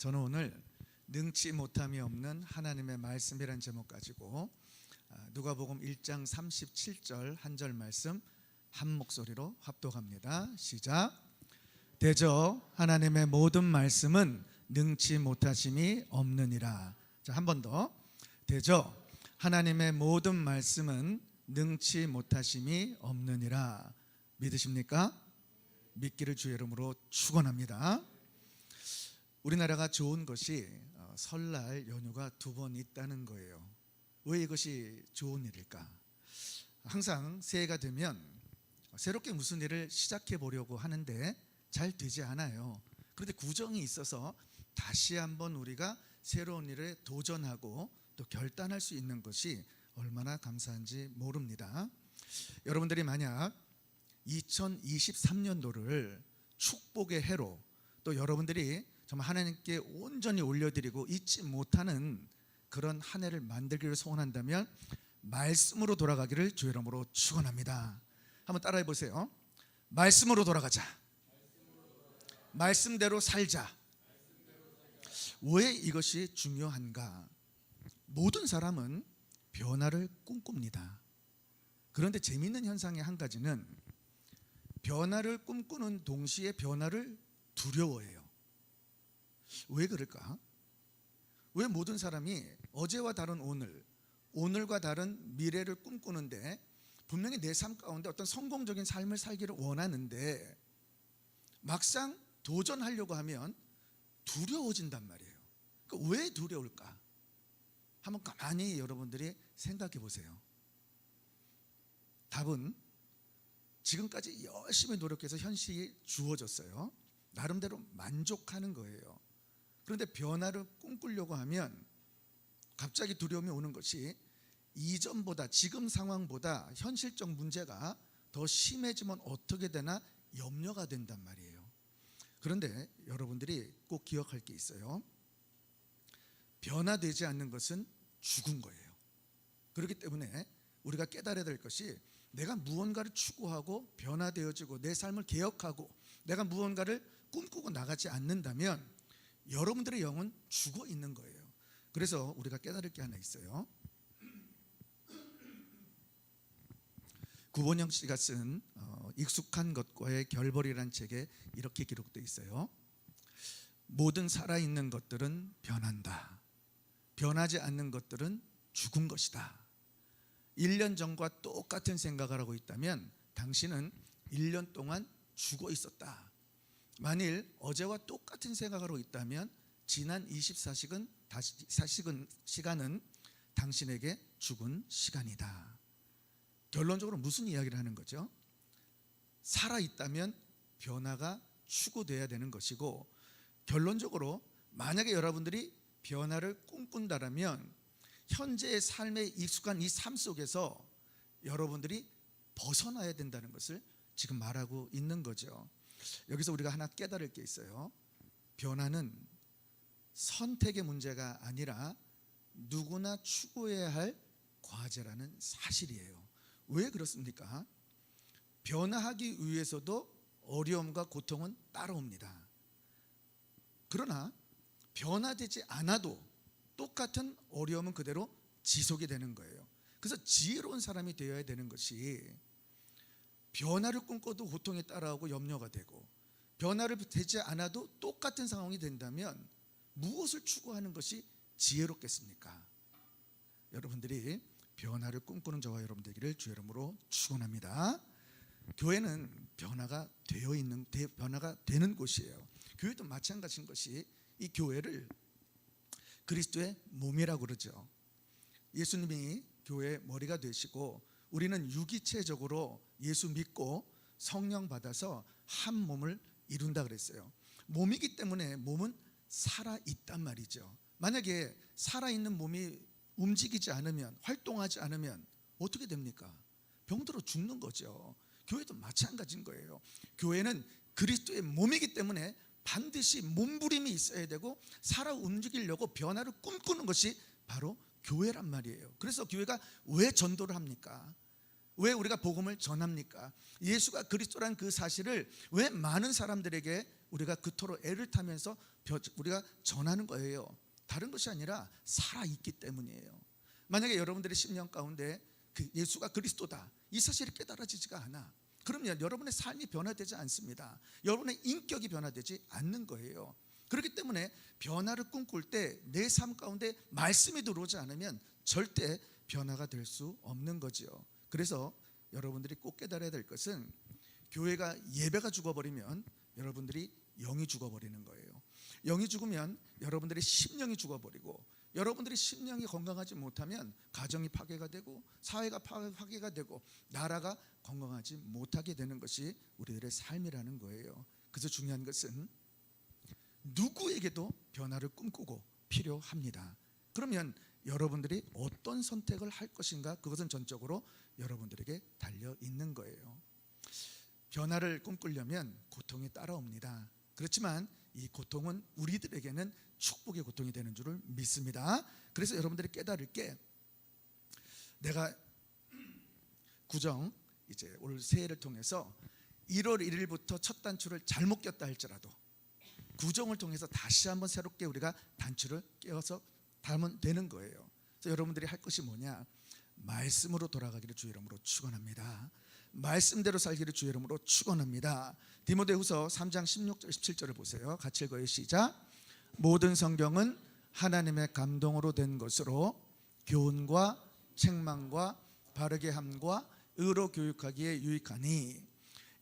저는 오늘 능치 못함이 없는 하나님의 말씀이라는 제목 가지고 누가복음 1장 37절 한 절 말씀 한 목소리로 합독합니다. 시작. 대저 하나님의 모든 말씀은 능치 못하심이 없느니라. 자, 한 번 더. 대저 하나님의 모든 말씀은 능치 못하심이 없느니라. 믿으십니까? 믿기를 주의 이름으로 축원합니다. 우리나라가 좋은 것이 설날 연휴가 2번 있다는 거예요. 왜 이것이 좋은 일일까? 항상 새해가 되면 새롭게 무슨 일을 시작해 보려고 하는데 잘 되지 않아요. 그런데 구정이 있어서 다시 한번 우리가 새로운 일에 도전하고 또 결단할 수 있는 것이 얼마나 감사한지 모릅니다. 여러분들이 만약 2023년도를 축복의 해로 또 여러분들이 정말 하나님께 온전히 올려드리고 잊지 못하는 그런 한 해를 만들기를 소원한다면 말씀으로 돌아가기를 주의 이름으로 축원합니다. 한번 따라해 보세요. 말씀으로 돌아가자. 말씀대로 살자. 왜 이것이 중요한가? 모든 사람은 변화를 꿈꿉니다. 그런데 재미있는 현상의 한 가지는 변화를 꿈꾸는 동시에 변화를 두려워해요. 왜 그럴까? 왜 모든 사람이 어제와 다른 오늘, 오늘과 다른 미래를 꿈꾸는데 분명히 내 삶 가운데 어떤 성공적인 삶을 살기를 원하는데 막상 도전하려고 하면 두려워진단 말이에요. 그러니까 왜 두려울까? 한번 가만히 여러분들이 생각해 보세요. 답은 지금까지 열심히 노력해서 현실이 주어졌어요. 나름대로 만족하는 거예요. 그런데 변화를 꿈꾸려고 하면 갑자기 두려움이 오는 것이 이전보다 지금 상황보다 현실적 문제가 더 심해지면 어떻게 되나 염려가 된단 말이에요. 그런데 여러분들이 꼭 기억할 게 있어요. 변화되지 않는 것은 죽은 거예요. 그렇기 때문에 우리가 깨달아야 될 것이 내가 무언가를 추구하고 변화되어지고 내 삶을 개혁하고 내가 무언가를 꿈꾸고 나가지 않는다면 여러분들의 영은 죽어 있는 거예요. 그래서 우리가 깨달을 게 하나 있어요. 구본영 씨가 쓴 익숙한 것과의 결벌이라는 책에 이렇게 기록되어 있어요. 모든 살아있는 것들은 변한다. 변하지 않는 것들은 죽은 것이다. 1년 전과 똑같은 생각을 하고 있다면 당신은 1년 동안 죽어 있었다. 만일 어제와 똑같은 생각을 하고 있다면 지난 24시간은 당신에게 죽은 시간이다. 결론적으로 무슨 이야기를 하는 거죠? 살아있다면 변화가 추구돼야 되는 것이고, 결론적으로 만약에 여러분들이 변화를 꿈꾼다면 현재의 삶에 익숙한 이 삶 속에서 여러분들이 벗어나야 된다는 것을 지금 말하고 있는 거죠. 여기서 우리가 하나 깨달을 게 있어요. 변화는 선택의 문제가 아니라 누구나 추구해야 할 과제라는 사실이에요. 왜 그렇습니까? 변화하기 위해서도 어려움과 고통은 따라옵니다. 그러나 변화되지 않아도 똑같은 어려움은 그대로 지속이 되는 거예요. 그래서 지혜로운 사람이 되어야 되는 것이 변화를 꿈꿔도 고통이 따라오고 염려가 되고 변화를 되지 않아도 똑같은 상황이 된다면 무엇을 추구하는 것이 지혜롭겠습니까? 여러분들이 변화를 꿈꾸는 저와 여러분 되기를 주의 이름으로 축원합니다. 교회는 변화가 되는 곳이에요. 교회도 마찬가지인 것이 이 교회를 그리스도의 몸이라고 그러죠. 예수님이 교회의 머리가 되시고 우리는 유기체적으로 예수 믿고 성령 받아서 한 몸을 이룬다 그랬어요. 몸이기 때문에 몸은 살아있단 말이죠. 만약에 살아있는 몸이 움직이지 않으면, 활동하지 않으면 어떻게 됩니까? 병들어 죽는 거죠. 교회도 마찬가지인 거예요. 교회는 그리스도의 몸이기 때문에 반드시 몸부림이 있어야 되고 살아 움직이려고 변화를 꿈꾸는 것이 바로 교회란 말이에요. 그래서 교회가 왜 전도를 합니까? 왜 우리가 복음을 전합니까? 예수가 그리스도라는 그 사실을 왜 많은 사람들에게 우리가 그토록 애를 타면서 우리가 전하는 거예요. 다른 것이 아니라 살아있기 때문이에요. 만약에 여러분들의 심령 가운데 그 예수가 그리스도다 이 사실이 깨달아지지가 않아, 그러면 여러분의 삶이 변화되지 않습니다. 여러분의 인격이 변화되지 않는 거예요. 그렇기 때문에 변화를 꿈꿀 때 내 삶 가운데 말씀이 들어오지 않으면 절대 변화가 될 수 없는 거지요. 그래서 여러분들이 꼭 깨달아야 될 것은 교회가 예배가 죽어버리면 여러분들이 영이 죽어버리는 거예요. 영이 죽으면 여러분들의 심령이 죽어버리고, 여러분들이 심령이 건강하지 못하면 가정이 파괴가 되고 사회가 파괴가 되고 나라가 건강하지 못하게 되는 것이 우리들의 삶이라는 거예요. 그래서 중요한 것은 누구에게도 변화를 꿈꾸고 필요합니다. 그러면 여러분들이 어떤 선택을 할 것인가, 그것은 전적으로 여러분들에게 달려 있는 거예요. 변화를 꿈꾸려면 고통이 따라옵니다. 그렇지만 이 고통은 우리들에게는 축복의 고통이 되는 줄을 믿습니다. 그래서 여러분들이 깨달을 게, 내가 구정 이제 올 새해를 통해서 1월 1일부터 첫 단추를 잘못 꼈다 할지라도 구정을 통해서 다시 한번 새롭게 우리가 단추를 깨어서 달면 되는 거예요. 그래서 여러분들이 할 것이 뭐냐, 말씀으로 돌아가기를 주의 이름으로 축원합니다. 말씀대로 살기를 주의 이름으로 축원합니다. 디모데후서 3장 16절 17절을 보세요. 같이 읽어요. 시작. 모든 성경은 하나님의 감동으로 된 것으로 교훈과 책망과 바르게 함과 의로 교육하기에 유익하니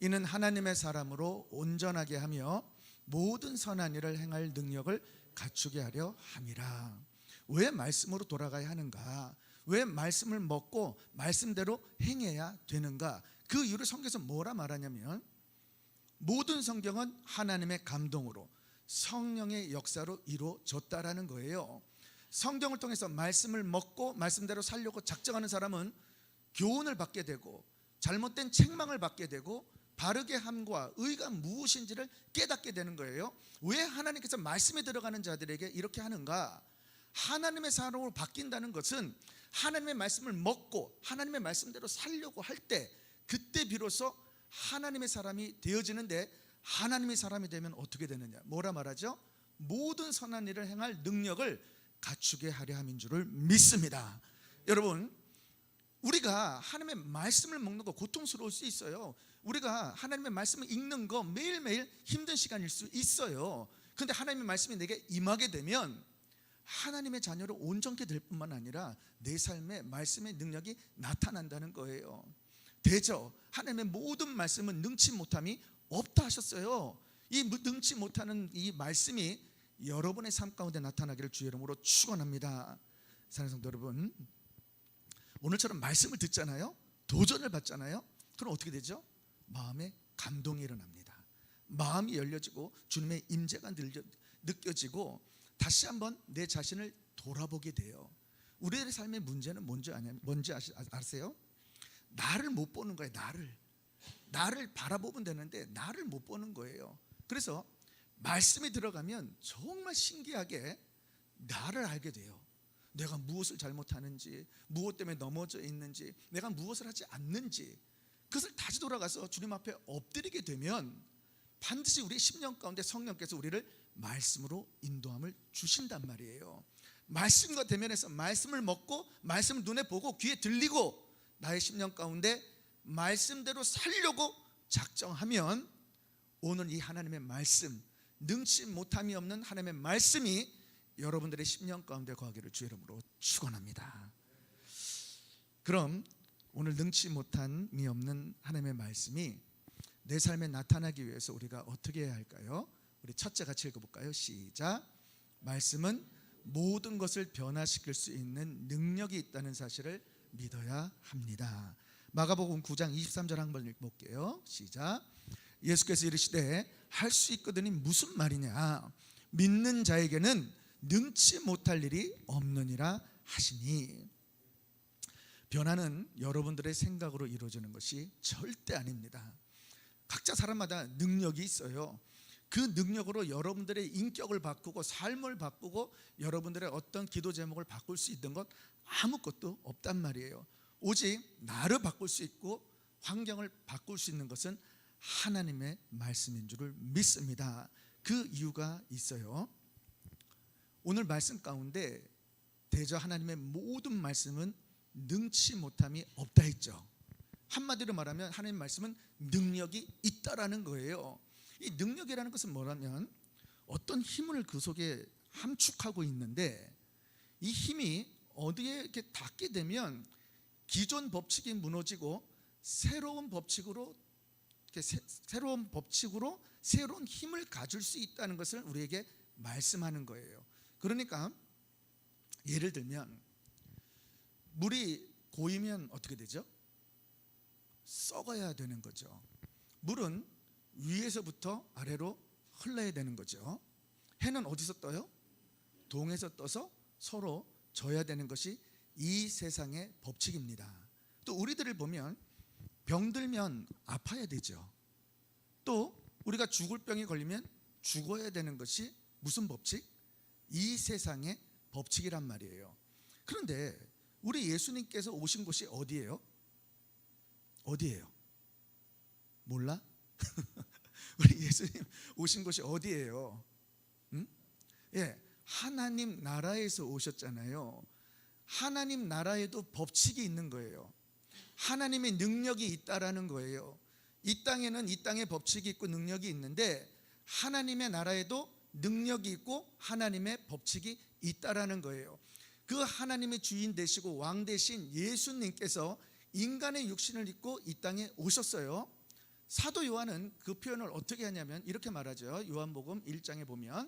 이는 하나님의 사람으로 온전하게 하며 모든 선한 일을 행할 능력을 갖추게 하려 함이라. 왜 말씀으로 돌아가야 하는가? 왜 말씀을 먹고 말씀대로 행해야 되는가? 그 이유를 성경에서 뭐라 말하냐면, 모든 성경은 하나님의 감동으로 성령의 역사로 이루어졌다라는 거예요. 성경을 통해서 말씀을 먹고 말씀대로 살려고 작정하는 사람은 교훈을 받게 되고 잘못된 책망을 받게 되고 바르게 함과 의가 무엇인지를 깨닫게 되는 거예요. 왜 하나님께서 말씀에 들어가는 자들에게 이렇게 하는가? 하나님의 사람으로 바뀐다는 것은 하나님의 말씀을 먹고 하나님의 말씀대로 살려고 할 때, 그때 비로소 하나님의 사람이 되어지는데, 하나님의 사람이 되면 어떻게 되느냐? 뭐라 말하죠? 모든 선한 일을 행할 능력을 갖추게 하려 함인 줄을 믿습니다. 여러분, 우리가 하나님의 말씀을 먹는 거 고통스러울 수 있어요. 우리가 하나님의 말씀을 읽는 거 매일매일 힘든 시간일 수 있어요. 그런데 하나님의 말씀이 내게 임하게 되면 하나님의 자녀로 온전케 될 뿐만 아니라 내 삶에 말씀의 능력이 나타난다는 거예요. 되죠? 하나님의 모든 말씀은 능치 못함이 없다 하셨어요. 이 능치 못하는 이 말씀이 여러분의 삶 가운데 나타나기를 주의 이름으로 축원합니다. 사랑하는 성도 여러분, 오늘처럼 말씀을 듣잖아요. 도전을 받잖아요. 그럼 어떻게 되죠? 마음에 감동이 일어납니다. 마음이 열려지고 주님의 임재가 느껴지고 다시 한번 내 자신을 돌아보게 돼요. 우리들의 삶의 문제는 뭔지 아세요? 나를 못 보는 거예요. 나를 바라보면 되는데 나를 못 보는 거예요. 그래서 말씀이 들어가면 정말 신기하게 나를 알게 돼요. 내가 무엇을 잘못하는지, 무엇 때문에 넘어져 있는지, 내가 무엇을 하지 않는지, 그것을 다시 돌아가서 주님 앞에 엎드리게 되면 반드시 우리 심령 가운데 성령께서 우리를 말씀으로 인도함을 주신단 말이에요. 말씀과 대면해서 말씀을 먹고 말씀을 눈에 보고 귀에 들리고 나의 심령 가운데 말씀대로 살려고 작정하면 오늘 이 하나님의 말씀, 능치 못함이 없는 하나님의 말씀이 여러분들의 심령 가운데 거하기를 주의 이름으로 축원합니다. 그럼 오늘 능치 못함이 없는 하나님의 말씀이 내 삶에 나타나기 위해서 우리가 어떻게 해야 할까요? 우리 첫째 같이 읽어볼까요? 시작. 말씀은 모든 것을 변화시킬 수 있는 능력이 있다는 사실을 믿어야 합니다. 마가복음 9장 23절 한번 읽어볼게요. 시작. 예수께서 이르시되 할 수 있거든이 무슨 말이냐? 믿는 자에게는 능치 못할 일이 없느니라 하시니. 변화는 여러분들의 생각으로 이루어지는 것이 절대 아닙니다. 각자 사람마다 능력이 있어요. 그 능력으로 여러분들의 인격을 바꾸고 삶을 바꾸고 여러분들의 어떤 기도 제목을 바꿀 수 있는 것 아무것도 없단 말이에요. 오직 나를 바꿀 수 있고 환경을 바꿀 수 있는 것은 하나님의 말씀인 줄을 믿습니다. 그 이유가 있어요. 오늘 말씀 가운데 대저 하나님의 모든 말씀은 능치 못함이 없다 했죠. 한마디로 말하면 하나님 말씀은 능력이 있다라는 거예요. 이 능력이라는 것은 뭐냐면 어떤 힘을 그 속에 함축하고 있는데, 이 힘이 어디에 이렇게 닿게 되면 기존 법칙이 무너지고 새로운 법칙으로 새로운 힘을 가질 수 있다는 것을 우리에게 말씀하는 거예요. 그러니까 예를 들면 물이 고이면 어떻게 되죠? 썩어야 되는 거죠. 물은 위에서부터 아래로 흘러야 되는 거죠. 해는 어디서 떠요? 동에서 떠서 서로 져야 되는 것이 이 세상의 법칙입니다. 또 우리들을 보면 병들면 아파야 되죠. 또 우리가 죽을 병이 걸리면 죽어야 되는 것이 무슨 법칙? 이 세상의 법칙이란 말이에요. 그런데 우리 예수님께서 오신 곳이 어디예요? 어디예요? 몰라? 우리 예수님 오신 곳이 어디예요? 응? 예, 하나님 나라에서 오셨잖아요. 하나님 나라에도 법칙이 있는 거예요. 하나님의 능력이 있다라는 거예요. 이 땅에는 이 땅의 법칙이 있고 능력이 있는데 하나님의 나라에도 능력이 있고 하나님의 법칙이 있다라는 거예요. 그 하나님의 주인 되시고 왕 되신 예수님께서 인간의 육신을 입고 이 땅에 오셨어요. 사도 요한은 그 표현을 어떻게 하냐면 이렇게 말하죠. 요한복음 1장에 보면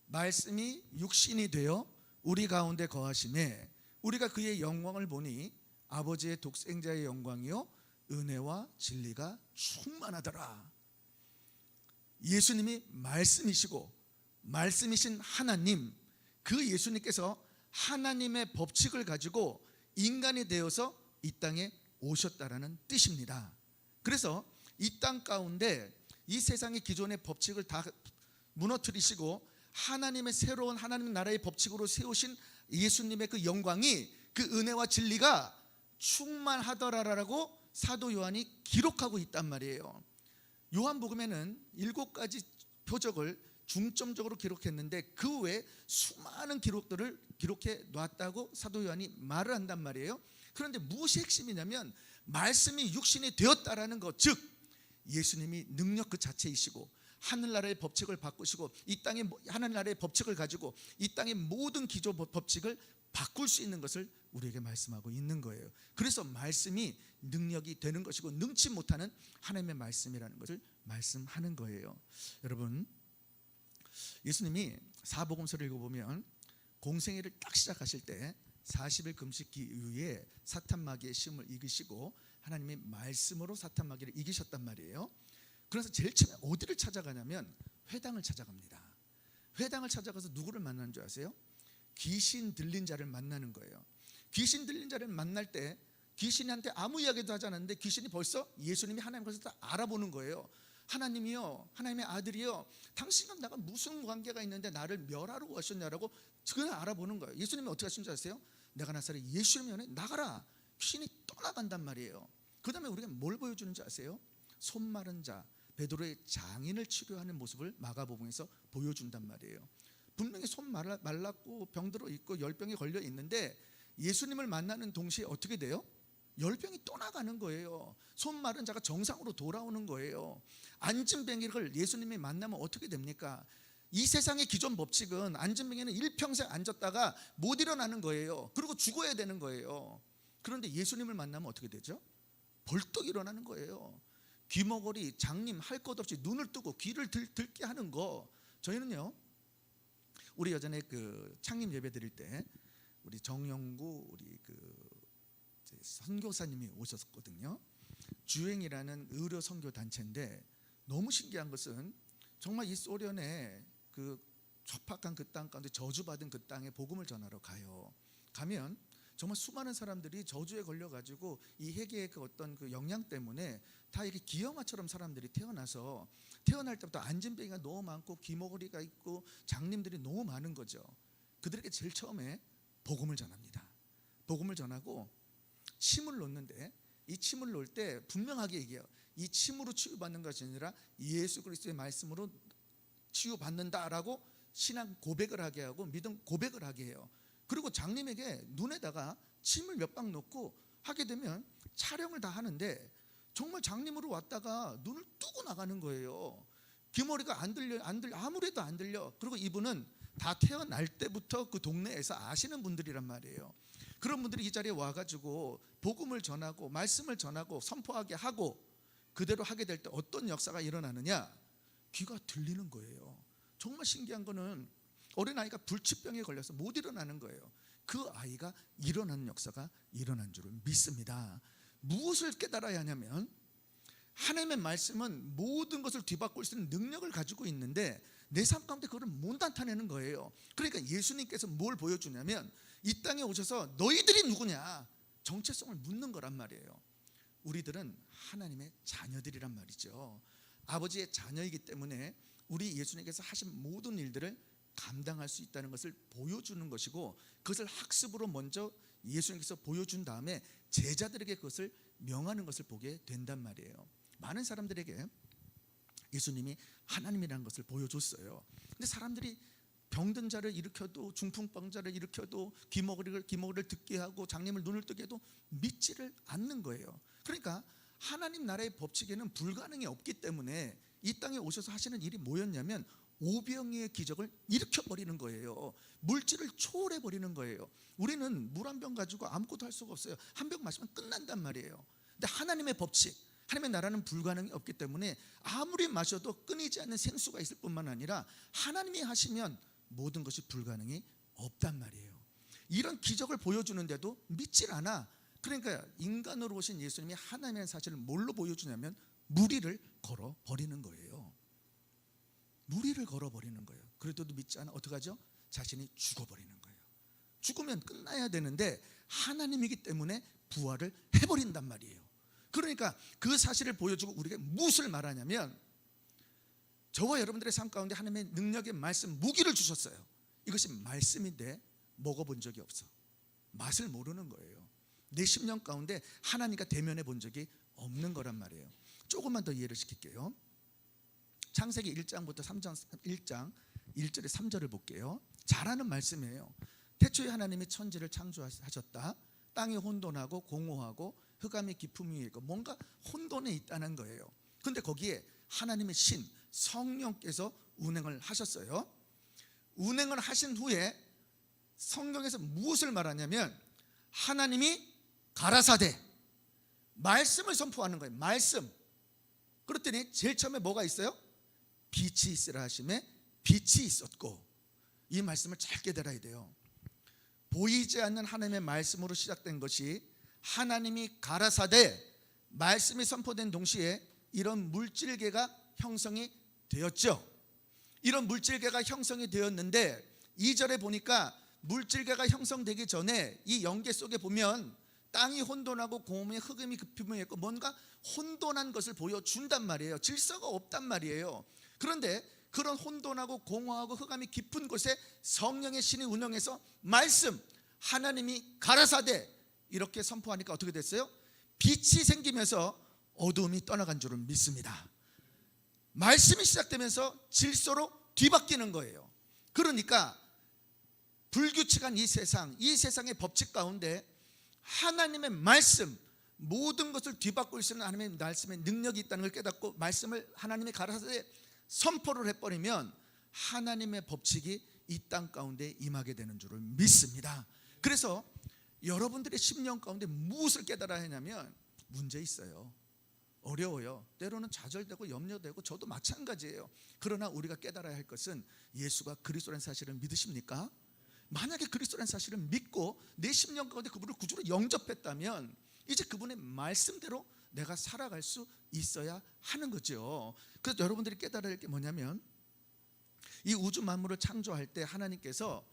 말씀이 육신이 되어 우리 가운데 거하심에 우리가 그의 영광을 보니 아버지의 독생자의 영광이요 은혜와 진리가 충만하더라. 예수님이 말씀이시고 말씀이신 하나님, 그 예수님께서 하나님의 법칙을 가지고 인간이 되어서 이 땅에 오셨다라는 뜻입니다. 그래서 이 땅 가운데 이 세상의 기존의 법칙을 다 무너뜨리시고 하나님의 새로운 하나님 나라의 법칙으로 세우신 예수님의 그 영광이, 그 은혜와 진리가 충만하더라라고 사도 요한이 기록하고 있단 말이에요. 요한복음에는 7가지 표적을 중점적으로 기록했는데 그 외에 수많은 기록들을 기록해 놨다고 사도 요한이 말을 한단 말이에요. 그런데 무엇이 핵심이냐면 말씀이 육신이 되었다라는 것, 즉 예수님이 능력 그 자체이시고 하늘나라의 법칙을 바꾸시고 이 땅의 하늘나라의 법칙을 가지고 이 땅의 모든 기존 법칙을 바꿀 수 있는 것을 우리에게 말씀하고 있는 거예요. 그래서 말씀이 능력이 되는 것이고 능치 못하는 하나님의 말씀이라는 것을 말씀하는 거예요. 여러분, 예수님이 사복음서를 읽어보면 공생애를 딱 시작하실 때 40일 금식기 이후에 사탄 마귀의 시험을 이기시고 하나님의 말씀으로 사탄 마귀를 이기셨단 말이에요. 그래서 제일 처음에 어디를 찾아가냐면 회당을 찾아갑니다. 회당을 찾아가서 누구를 만나는 줄 아세요? 귀신 들린 자를 만나는 거예요. 귀신 들린 자를 만날 때 귀신한테 아무 이야기도 하지 않았는데 귀신이 벌써 예수님이 하나님 것을 다 알아보는 거예요. 하나님이요, 하나님의 아들이요, 당신과 나가 무슨 관계가 있는데 나를 멸하러 오셨냐라고 그냥 알아보는 거예요. 예수님이 어떻게 하신 줄 아세요? 내가 나사렛 예수님이 나가라, 귀신이 떠나간단 말이에요. 그 다음에 우리가 뭘 보여주는지 아세요? 손 마른 자 베드로의 장인을 치료하는 모습을 마가복음에서 보여준단 말이에요. 분명히 손 말랐고 병들어 있고 열병이 걸려 있는데 예수님을 만나는 동시에 어떻게 돼요? 열병이 떠나가는 거예요. 손 마른 자가 정상으로 돌아오는 거예요. 앉은 병이를 예수님이 만나면 어떻게 됩니까? 이 세상의 기존 법칙은 앉은 병에는 일평생 앉았다가 못 일어나는 거예요. 그리고 죽어야 되는 거예요. 그런데 예수님을 만나면 어떻게 되죠? 벌떡 일어나는 거예요. 귀머거리, 장님 할 것 없이 눈을 뜨고 귀를 들게 하는 거. 저희는요, 우리 예전에 그 창립 예배 드릴 때 우리 정영구 우리 그 선교사님이 오셨거든요. 주행이라는 의료 선교 단체인데 너무 신기한 것은 정말 이 소련의 그 척박한 그 땅 가운데 저주받은 그 땅에 복음을 전하러 가면 정말 수많은 사람들이 저주에 걸려가지고 이 회개의 그 어떤 그 영향 때문에 다 이렇게 기형아처럼 사람들이 태어나서 태어날 때부터 앉은병이가 너무 많고 귀머거리가 있고 장님들이 너무 많은 거죠. 그들에게 제일 처음에 복음을 전합니다. 복음을 전하고 침을 놓는데 이 침을 놓을 때 분명하게 얘기해요. 이 침으로 치유받는 것이 아니라 예수 그리스도의 말씀으로 치유받는다라고 신앙 고백을 하게 하고 믿음 고백을 하게 해요. 그리고 장님에게 눈에다가 침을 몇 방 넣고 하게 되면 촬영을 다 하는데 정말 장님으로 왔다가 눈을 뜨고 나가는 거예요. 귀머리가 안 들려 아무래도 안 들려. 그리고 이분은 다 태어날 때부터 그 동네에서 아시는 분들이란 말이에요. 그런 분들이 이 자리에 와가지고 복음을 전하고 말씀을 전하고 선포하게 하고 그대로 하게 될 때 어떤 역사가 일어나느냐? 귀가 들리는 거예요. 정말 신기한 거는 어린아이가 불치병에 걸려서 못 일어나는 거예요. 그 아이가 일어나는 역사가 일어난 줄을 믿습니다. 무엇을 깨달아야 하냐면 하나님의 말씀은 모든 것을 뒤바꿀 수 있는 능력을 가지고 있는데 내 삶 가운데 그걸 못 나타내는 거예요. 그러니까 예수님께서 뭘 보여주냐면 이 땅에 오셔서 너희들이 누구냐? 정체성을 묻는 거란 말이에요. 우리들은 하나님의 자녀들이란 말이죠. 아버지의 자녀이기 때문에 우리 예수님께서 하신 모든 일들을 감당할 수 있다는 것을 보여주는 것이고 그것을 학습으로 먼저 예수님께서 보여준 다음에 제자들에게 그것을 명하는 것을 보게 된단 말이에요. 많은 사람들에게 예수님이 하나님이라는 것을 보여줬어요. 근데 사람들이 병든 자를 일으켜도 중풍병자를 일으켜도 귀머거리를 듣게 하고 장님을 눈을 뜨게 해도 믿지를 않는 거예요. 그러니까 하나님 나라의 법칙에는 불가능이 없기 때문에 이 땅에 오셔서 하시는 일이 뭐였냐면 오병이의 기적을 일으켜버리는 거예요. 물질을 초월해버리는 거예요. 우리는 물 한 병 가지고 아무것도 할 수가 없어요. 한 병 마시면 끝난단 말이에요. 근데 하나님의 법칙, 하나님의 나라는 불가능이 없기 때문에 아무리 마셔도 끊이지 않는 생수가 있을 뿐만 아니라 하나님이 하시면 모든 것이 불가능이 없단 말이에요. 이런 기적을 보여주는데도 믿질 않아. 그러니까 인간으로 오신 예수님이 하나님의 사실을 뭘로 보여주냐면 무리를 걸어버리는 거예요. 무리를 걸어버리는 거예요. 그래도 믿지 않아 어떡하죠? 자신이 죽어버리는 거예요. 죽으면 끝나야 되는데 하나님이기 때문에 부활을 해버린단 말이에요. 그러니까 그 사실을 보여주고 우리가 무엇을 말하냐면 저와 여러분들의 삶 가운데 하나님의 능력의 말씀 무기를 주셨어요. 이것이 말씀인데 먹어본 적이 없어. 맛을 모르는 거예요. 내 10년 가운데 하나님과 대면해 본 적이 없는 거란 말이에요. 조금만 더 이해를 시킬게요. 창세기 1장부터 1장 1절에 3절을 볼게요. 잘하는 말씀이에요. 태초에 하나님이 천지를 창조하셨다. 땅이 혼돈하고 공허하고 흑암이 깊음 위에 있고 뭔가 혼돈에 있다는 거예요. 그런데 거기에 하나님의 신 성령께서 운행을 하셨어요. 운행을 하신 후에 성경에서 무엇을 말하냐면 하나님이 가라사대 말씀을 선포하는 거예요. 말씀. 그랬더니 제일 처음에 뭐가 있어요? 빛이 있으라 하심에 빛이 있었고. 이 말씀을 잘 깨달아야 돼요. 보이지 않는 하나님의 말씀으로 시작된 것이 하나님이 가라사대 말씀이 선포된 동시에 이런 물질계가 형성이 되었죠. 이런 물질계가 형성이 되었는데 2절에 보니까 물질계가 형성되기 전에 이 연계 속에 보면 땅이 혼돈하고 공허에 흑암이 깊음이 있고 뭔가 혼돈한 것을 보여준단 말이에요. 질서가 없단 말이에요. 그런데 그런 혼돈하고 공허하고 흑암이 깊은 곳에 성령의 신이 운영해서 말씀 하나님이 가라사대 이렇게 선포하니까 어떻게 됐어요? 빛이 생기면서 어두움이 떠나간 줄을 믿습니다. 말씀이 시작되면서 질서로 뒤바뀌는 거예요. 그러니까 불규칙한 이 세상의 법칙 가운데 하나님의 말씀 모든 것을 뒤바꿀 수 있는 하나님의 말씀의 능력이 있다는 걸 깨닫고 말씀을 하나님의 가라사대 선포를 해버리면 하나님의 법칙이 이 땅 가운데 임하게 되는 줄을 믿습니다. 그래서 여러분들의 10년 가운데 무엇을 깨달아야 하냐면 문제 있어요. 어려워요. 때로는 좌절되고 염려되고 저도 마찬가지예요. 그러나 우리가 깨달아야 할 것은 예수가 그리스도라는 사실을 믿으십니까? 만약에 그리스도라는 사실을 믿고 내 10년 가운데 그분을 구주로 영접했다면 이제 그분의 말씀대로 내가 살아갈 수 있어야 하는 거죠. 그래서 여러분들이 깨달아야 할 게 뭐냐면 이 우주 만물을 창조할 때 하나님께서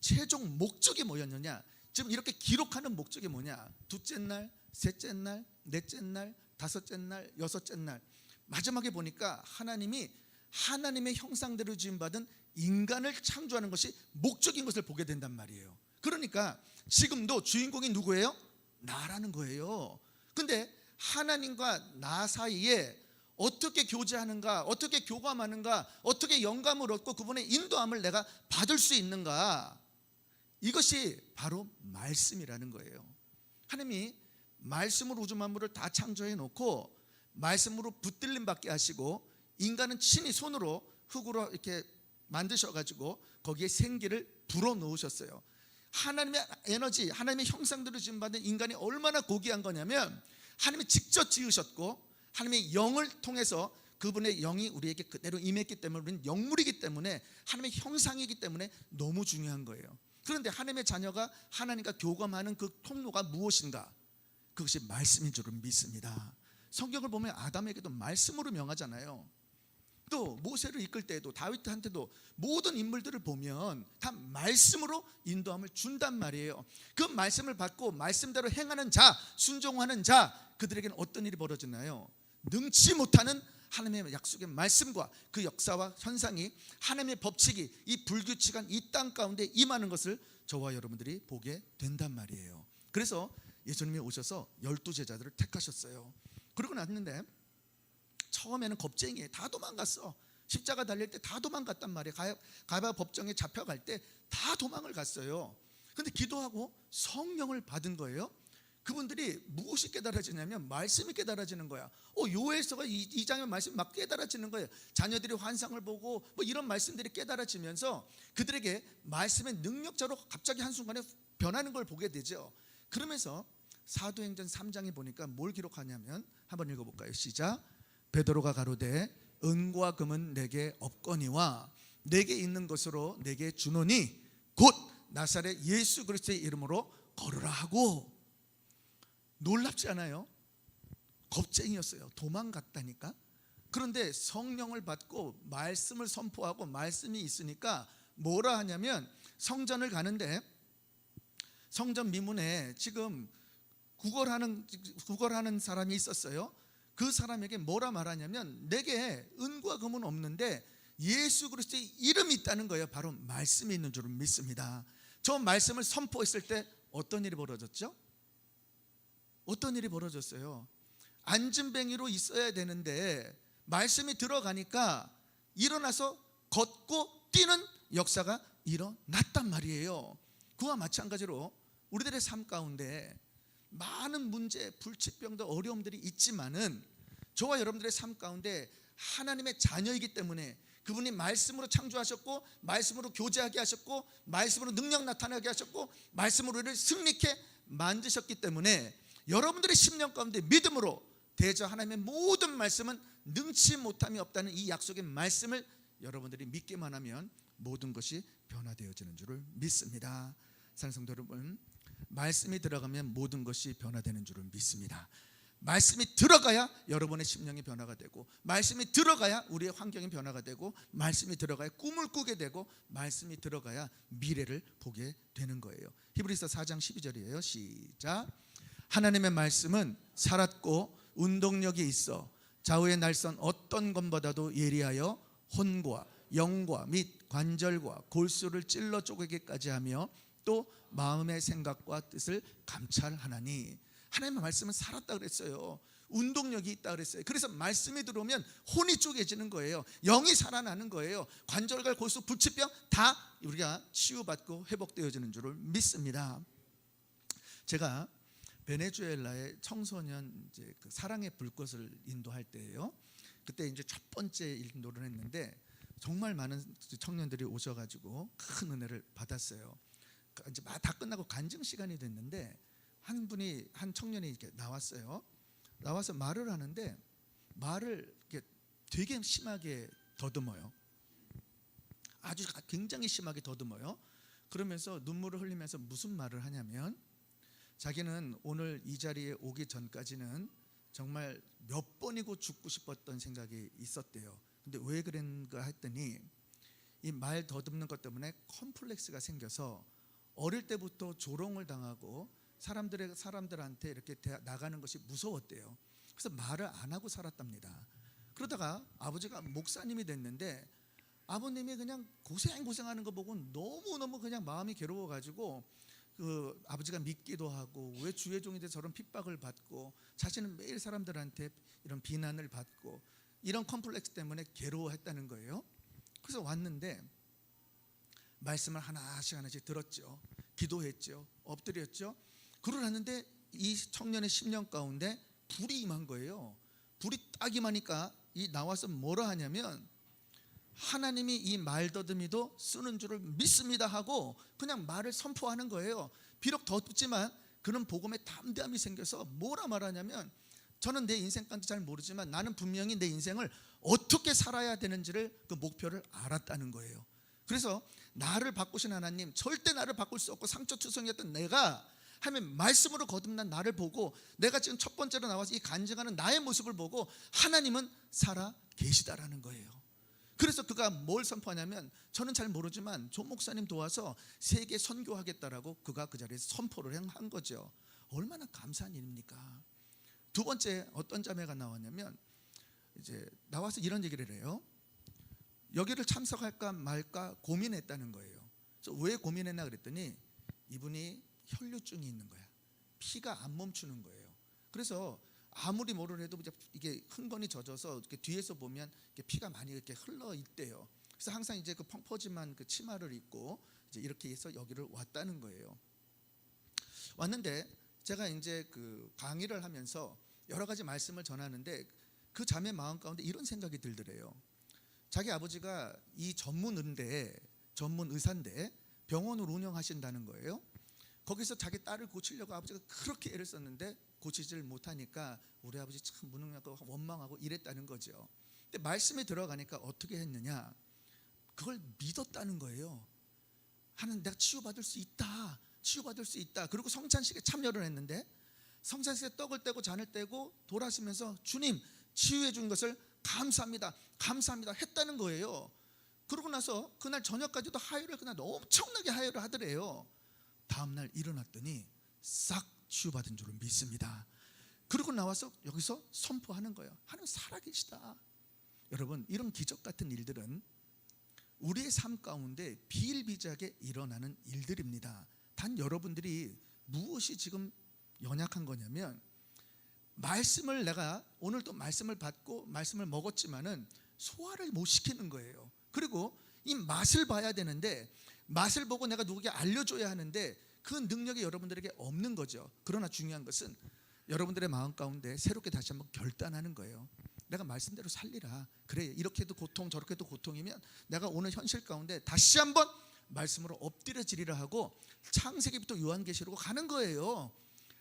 최종 목적이 뭐였느냐, 지금 이렇게 기록하는 목적이 뭐냐, 둘째 날, 셋째 날, 넷째 날, 다섯째 날, 여섯째 날 마지막에 보니까 하나님이 하나님의 형상대로 지음받은 인간을 창조하는 것이 목적인 것을 보게 된단 말이에요. 그러니까 지금도 주인공이 누구예요? 나라는 거예요. 근데 하나님과 나 사이에 어떻게 교제하는가, 어떻게 교감하는가, 어떻게 영감을 얻고 그분의 인도함을 내가 받을 수 있는가. 이것이 바로 말씀이라는 거예요. 하나님이 말씀으로 우주 만물을 다 창조해 놓고 말씀으로 붙들림 받게 하시고 인간은 친히 손으로 흙으로 이렇게 만드셔가지고 거기에 생기를 불어 넣으셨어요. 하나님의 에너지, 하나님의 형상대로 지음받은 인간이 얼마나 고귀한 거냐면 하나님이 직접 지으셨고 하나님의 영을 통해서 그분의 영이 우리에게 그대로 임했기 때문에 우리는 영물이기 때문에 하나님의 형상이기 때문에 너무 중요한 거예요. 그런데 하나님의 자녀가 하나님과 교감하는 그 통로가 무엇인가? 그것이 말씀인 줄을 믿습니다. 성경을 보면 아담에게도 말씀으로 명하잖아요. 또 모세를 이끌 때에도 다윗한테도 모든 인물들을 보면 다 말씀으로 인도함을 준단 말이에요. 그 말씀을 받고 말씀대로 행하는 자, 순종하는 자, 그들에게는 어떤 일이 벌어지나요? 능치 못하는 하나님의 약속의 말씀과 그 역사와 현상이, 하나님의 법칙이 이 불규칙한 이 땅 가운데 임하는 것을 저와 여러분들이 보게 된단 말이에요. 그래서 예수님이 오셔서 12제자들을 택하셨어요. 그러고 났는데 처음에는 겁쟁이에 다 도망갔어. 십자가 달릴 때 다 도망갔단 말이에요. 가랴 법정에 잡혀갈 때 다 도망을 갔어요. 근데 기도하고 성령을 받은 거예요. 그분들이 무엇이 깨달아지냐면 말씀이 깨달아지는 거야. 요에서가 이 장면 말씀이 막 깨달아지는 거예요. 자녀들이 환상을 보고 뭐 이런 말씀들이 깨달아지면서 그들에게 말씀의 능력자로 갑자기 한순간에 변하는 걸 보게 되죠. 그러면서 사도행전 3장에 보니까 뭘 기록하냐면 한번 읽어볼까요? 시작. 베드로가 가로되 은과 금은 내게 없거니와 내게 있는 것으로 내게 주노니 곧 나사렛 예수 그리스도의 이름으로 걸으라 하고. 놀랍지 않아요? 겁쟁이였어요. 도망갔다니까. 그런데 성령을 받고 말씀을 선포하고 말씀이 있으니까 뭐라 하냐면 성전을 가는데 성전 미문에 지금 구걸하는 사람이 있었어요. 그 사람에게 뭐라 말하냐면 내게 은과 금은 없는데 예수 그리스도의 이름이 있다는 거예요. 바로 말씀이 있는 줄을 믿습니다. 저 말씀을 선포했을 때 어떤 일이 벌어졌죠? 어떤 일이 벌어졌어요? 안진뱅이로 있어야 되는데 말씀이 들어가니까 일어나서 걷고 뛰는 역사가 일어났단 말이에요. 그와 마찬가지로 우리들의 삶 가운데 많은 문제, 불치병도 어려움들이 있지만은 저와 여러분들의 삶 가운데 하나님의 자녀이기 때문에 그분이 말씀으로 창조하셨고 말씀으로 교제하게 하셨고 말씀으로 능력 나타나게 하셨고 말씀으로 우리를 승리케 만드셨기 때문에 여러분들의 심령 가운데 믿음으로 대저 하나님의 모든 말씀은 능치 못함이 없다는 이 약속의 말씀을 여러분들이 믿기만 하면 모든 것이 변화되어지는 줄을 믿습니다. 사랑하는 성도 여러분, 말씀이 들어가면 모든 것이 변화되는 줄을 믿습니다. 말씀이 들어가야 여러분의 심령이 변화가 되고 말씀이 들어가야 우리의 환경이 변화가 되고 말씀이 들어가야 꿈을 꾸게 되고 말씀이 들어가야 미래를 보게 되는 거예요. 히브리서 4장 12절이에요. 시작. 하나님의 말씀은 살았고 운동력이 있어 좌우의 날선 어떤 것보다도 예리하여 혼과 영과 및 관절과 골수를 찔러 쪼개기까지 하며 또 마음의 생각과 뜻을 감찰하나니. 하나님의 말씀은 살았다 그랬어요. 운동력이 있다 그랬어요. 그래서 말씀이 들어오면 혼이 쪼개지는 거예요. 영이 살아나는 거예요. 관절과 골수, 불치병 다 우리가 치유받고 회복되어지는 줄을 믿습니다. 제가 베네수엘라의 청소년 이제 그 사랑의 불꽃을 인도할 때예요. 그때 이제 첫 번째 인도를 했는데 정말 많은 청년들이 오셔가지고 큰 은혜를 받았어요. 이제 다 끝나고 간증 시간이 됐는데 한 청년이 이렇게 나왔어요. 나와서 말을 하는데 말을 이렇게 되게 심하게 더듬어요. 아주 굉장히 심하게 더듬어요. 그러면서 눈물을 흘리면서 무슨 말을 하냐면 자기는 오늘 이 자리에 오기 전까지는 정말 몇 번이고 죽고 싶었던 생각이 있었대요. 근데 왜 그랬는가 했더니 이 말 더듬는 것 때문에 컴플렉스가 생겨서 어릴 때부터 조롱을 당하고 사람들한테 이렇게 나가는 것이 무서웠대요. 그래서 말을 안 하고 살았답니다. 그러다가 아버지가 목사님이 됐는데 아버님이 그냥 고생하는 거 보고 너무너무 그냥 마음이 괴로워가지고 그 아버지가 믿기도 하고 왜 주의 종이 돼서 저런 핍박을 받고 자신은 매일 사람들한테 이런 비난을 받고 이런 컴플렉스 때문에 괴로워했다는 거예요. 그래서 왔는데 말씀을 하나씩 들었죠. 기도했죠. 엎드렸죠. 그러는데 이 청년의 10년 가운데 불이 임한 거예요. 불이 딱 임하니까 이 나와서 뭐라 하냐면 하나님이 이 말더듬이도 쓰는 줄을 믿습니다 하고 그냥 말을 선포하는 거예요. 비록 덥지만 그런 복음에 담대함이 생겨서 뭐라 말하냐면 저는 내 인생 간도 잘 모르지만 나는 분명히 내 인생을 어떻게 살아야 되는지를 그 목표를 알았다는 거예요. 그래서 나를 바꾸신 하나님, 절대 나를 바꿀 수 없고 상처투성이었던 내가 하나님 말씀으로 거듭난 나를 보고 내가 지금 첫 번째로 나와서 이 간증하는 나의 모습을 보고 하나님은 살아 계시다라는 거예요. 그래서 그가 뭘 선포하냐면 저는 잘 모르지만 조 목사님 도와서 세계 선교하겠다라고 그가 그 자리에서 선포를 한 거죠. 얼마나 감사한 일입니까? 두 번째 어떤 자매가 나왔냐면 이제 나와서 이런 얘기를 해요. 여기를 참석할까 말까 고민했다는 거예요. 그래서 왜 고민했나 그랬더니 이분이 혈류증이 있는 거야. 피가 안 멈추는 거예요. 그래서 아무리 뭐를 해도 이게 흥건히 젖어서 이렇게 뒤에서 보면 이렇게 피가 많이 이렇게 흘러 있대요. 그래서 항상 이제 그 펑퍼짐한 그 치마를 입고 이제 이렇게 해서 여기를 왔다는 거예요. 왔는데 제가 이제 그 강의를 하면서 여러 가지 말씀을 전하는데 그 자매 마음 가운데 이런 생각이 들더래요. 자기 아버지가 이 전문 의사인데 병원을 운영하신다는 거예요. 거기서 자기 딸을 고치려고 아버지가 그렇게 애를 썼는데 고치지를 못하니까 우리 아버지 참 무능하고 원망하고 이랬다는 거죠. 근데 말씀에 들어가니까 어떻게 했느냐, 그걸 믿었다는 거예요. 하나님 내가 치유받을 수 있다. 그리고 성찬식에 참여를 했는데 성찬식에 떡을 떼고 잔을 떼고 돌아서면서 주님 치유해 준 것을 감사합니다 했다는 거예요. 그러고 나서 그날 저녁까지도 하혈을 그날 엄청나게 하혈을 하더래요. 다음날 일어났더니 싹 치유받은 줄을 믿습니다. 그러고 나와서 여기서 선포하는 거예요. 하나님 살아계시다. 여러분, 이런 기적 같은 일들은 우리의 삶 가운데 비일비재하게 일어나는 일들입니다. 단 여러분들이 무엇이 지금 연약한 거냐면 말씀을 내가 오늘 또 말씀을 받고 말씀을 먹었지만은 소화를 못 시키는 거예요. 그리고 이 맛을 봐야 되는데 맛을 보고 내가 누구에게 알려줘야 하는데 그 능력이 여러분들에게 없는 거죠. 그러나 중요한 것은 여러분들의 마음 가운데 새롭게 다시 한번 결단하는 거예요. 내가 말씀대로 살리라. 그래, 이렇게도 고통 저렇게도 고통이면 내가 오늘 현실 가운데 다시 한번 말씀으로 엎드려지리라 하고 창세기부터 요한계시록으로 가는 거예요.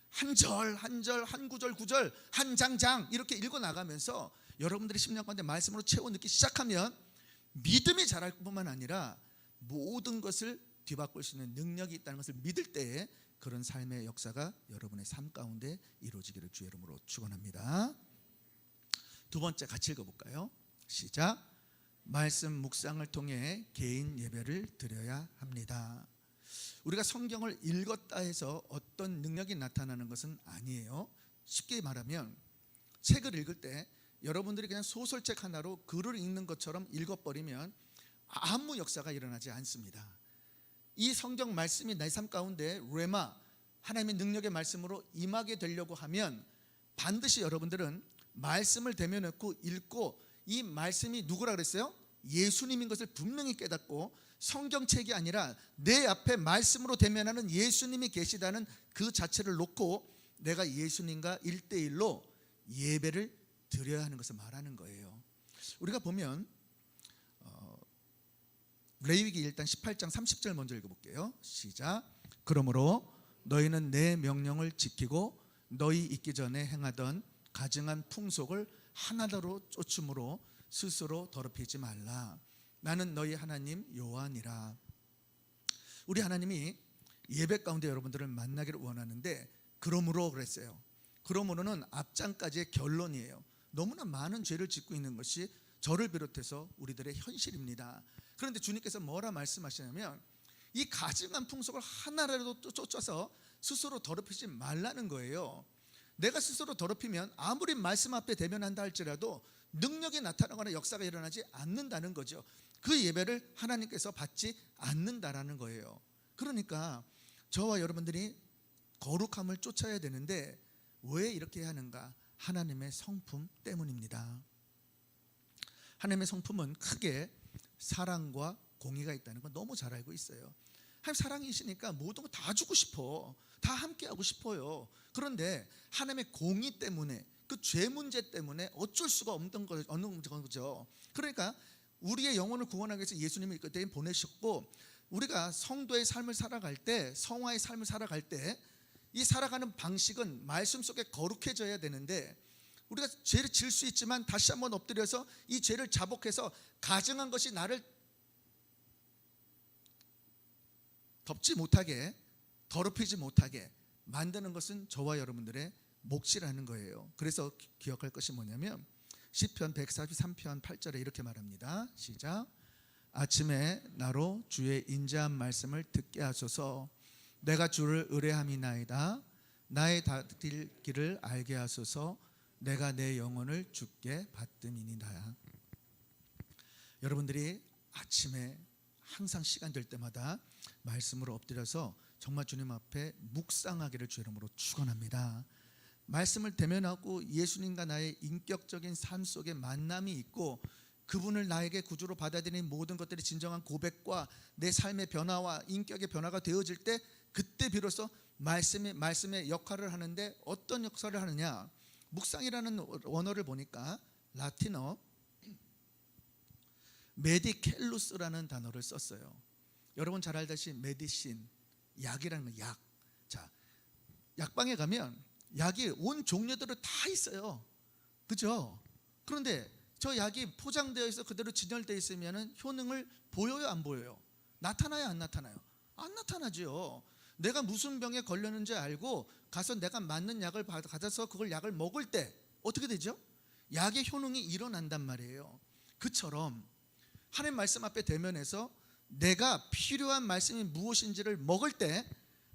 한 절, 한 구절, 구절, 한 장 이렇게 읽어나가면서 여러분들이 10년 가운데 말씀으로 채워 넣기 시작하면 믿음이 자랄 뿐만 아니라 모든 것을 뒤바꿀 수 있는 능력이 있다는 것을 믿을 때에 그런 삶의 역사가 여러분의 삶 가운데 이루어지기를 주의 이름으로 축원합니다. 두 번째 같이 읽어볼까요? 시작. 말씀 묵상을 통해 개인 예배를 드려야 합니다. 우리가 성경을 읽었다 해서 어떤 능력이 나타나는 것은 아니에요. 쉽게 말하면 책을 읽을 때 여러분들이 그냥 소설책 하나로 글을 읽는 것처럼 읽어버리면 아무 역사가 일어나지 않습니다. 이 성경 말씀이 내 삶 가운데 레마, 하나님의 능력의 말씀으로 임하게 되려고 하면 반드시 여러분들은 말씀을 대면했고 읽고 이 말씀이 누구라 그랬어요? 예수님인 것을 분명히 깨닫고 성경책이 아니라 내 앞에 말씀으로 대면하는 예수님이 계시다는 그 자체를 놓고 내가 예수님과 1대1로 예배를 드려야 하는 것을 말하는 거예요. 우리가 보면 레위기 일단 18장 30절 먼저 읽어볼게요. 시작. 그러므로 너희는 내 명령을 지키고 너희 있기 전에 행하던 가증한 풍속을 하나도 쫓음으로 스스로 더럽히지 말라. 나는 너희 하나님 여호와니라. 우리 하나님이 예배 가운데 여러분들을 만나기를 원하는데 그러므로 그랬어요. 그러므로는 앞장까지의 결론이에요. 너무나 많은 죄를 짓고 있는 것이 저를 비롯해서 우리들의 현실입니다. 그런데 주님께서 뭐라 말씀하시냐면 이 가증한 풍속을 하나라도 쫓아서 스스로 더럽히지 말라는 거예요. 내가 스스로 더럽히면 아무리 말씀 앞에 대면한다 할지라도 능력이 나타나거나 역사가 일어나지 않는다는 거죠. 그 예배를 하나님께서 받지 않는다라는 거예요. 그러니까 저와 여러분들이 거룩함을 쫓아야 되는데 왜 이렇게 하는가? 하나님의 성품 때문입니다. 하나님의 성품은 크게 사랑과 공의가 있다는 건 너무 잘 알고 있어요. 하나님 사랑이시니까 모든 거 다 주고 싶어, 다 함께하고 싶어요. 그런데 하나님의 공의 때문에, 그 죄 문제 때문에 어쩔 수가 없는 거죠. 그러니까 우리의 영혼을 구원하기 위해서 예수님을 그때 보내셨고, 우리가 성도의 삶을 살아갈 때, 성화의 삶을 살아갈 때 이 살아가는 방식은 말씀 속에 거룩해져야 되는데, 우리가 죄를 지을 수 있지만 다시 한번 엎드려서 이 죄를 자복해서 가증한 것이 나를 덮지 못하게, 더럽히지 못하게 만드는 것은 저와 여러분들의 몫이라는 거예요. 그래서 기억할 것이 뭐냐면 시편 143편 8절에 이렇게 말합니다. 시작. 아침에 나로 주의 인자한 말씀을 듣게 하소서. 내가 주를 의뢰함이나이다. 나의 다릴 길을 알게 하소서. 내가 내 영혼을 주께 받음이니이다. 여러분들이 아침에 항상 시간 될 때마다 말씀으로 엎드려서 정말 주님 앞에 묵상하기를 주 이름으로 축원합니다. 말씀을 대면하고 예수님과 나의 인격적인 삶 속에 만남이 있고, 그분을 나에게 구주로 받아들이는 모든 것들이 진정한 고백과 내 삶의 변화와 인격의 변화가 되어질 때, 그때 비로소 말씀의 역할을 하는데, 어떤 역할을 하느냐, 묵상이라는 원어를 보니까 라틴어 메디켈루스라는 단어를 썼어요. 여러분 잘 알다시피 메디신, 약이라는 거, 약. 자, 약방에 가면 약이 온 종류대로 다 있어요. 그죠? 그런데 저 약이 포장되어 있어 그대로 진열되어 있으면 효능을 보여요, 안 보여요? 나타나요, 안 나타나요? 안 나타나죠. 내가 무슨 병에 걸렸는지 알고 가서 내가 맞는 약을 받아서 그걸 약을 먹을 때 어떻게 되죠? 약의 효능이 일어난단 말이에요. 그처럼 하나님 말씀 앞에 대면해서 내가 필요한 말씀이 무엇인지를 먹을 때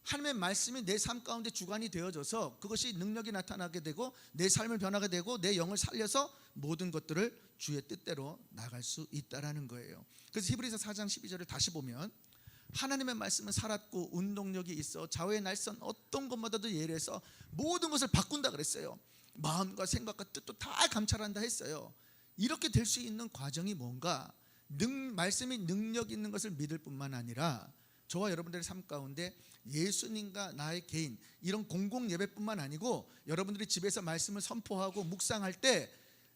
하나님의 말씀이 내 삶 가운데 주관이 되어져서 그것이 능력이 나타나게 되고 내 삶을 변화가 되고 내 영을 살려서 모든 것들을 주의 뜻대로 나갈 수 있다라는 거예요. 그래서 히브리서 4장 12절을 다시 보면 하나님의 말씀은 살았고 운동력이 있어 좌우의 날선 어떤 것마다도 예리해서 모든 것을 바꾼다 그랬어요. 마음과 생각과 뜻도 다 감찰한다 했어요. 이렇게 될 수 있는 과정이 뭔가, 말씀이 능력 있는 것을 믿을 뿐만 아니라 저와 여러분들의 삶 가운데 예수님과 나의 개인, 이런 공공 예배뿐만 아니고 여러분들이 집에서 말씀을 선포하고 묵상할 때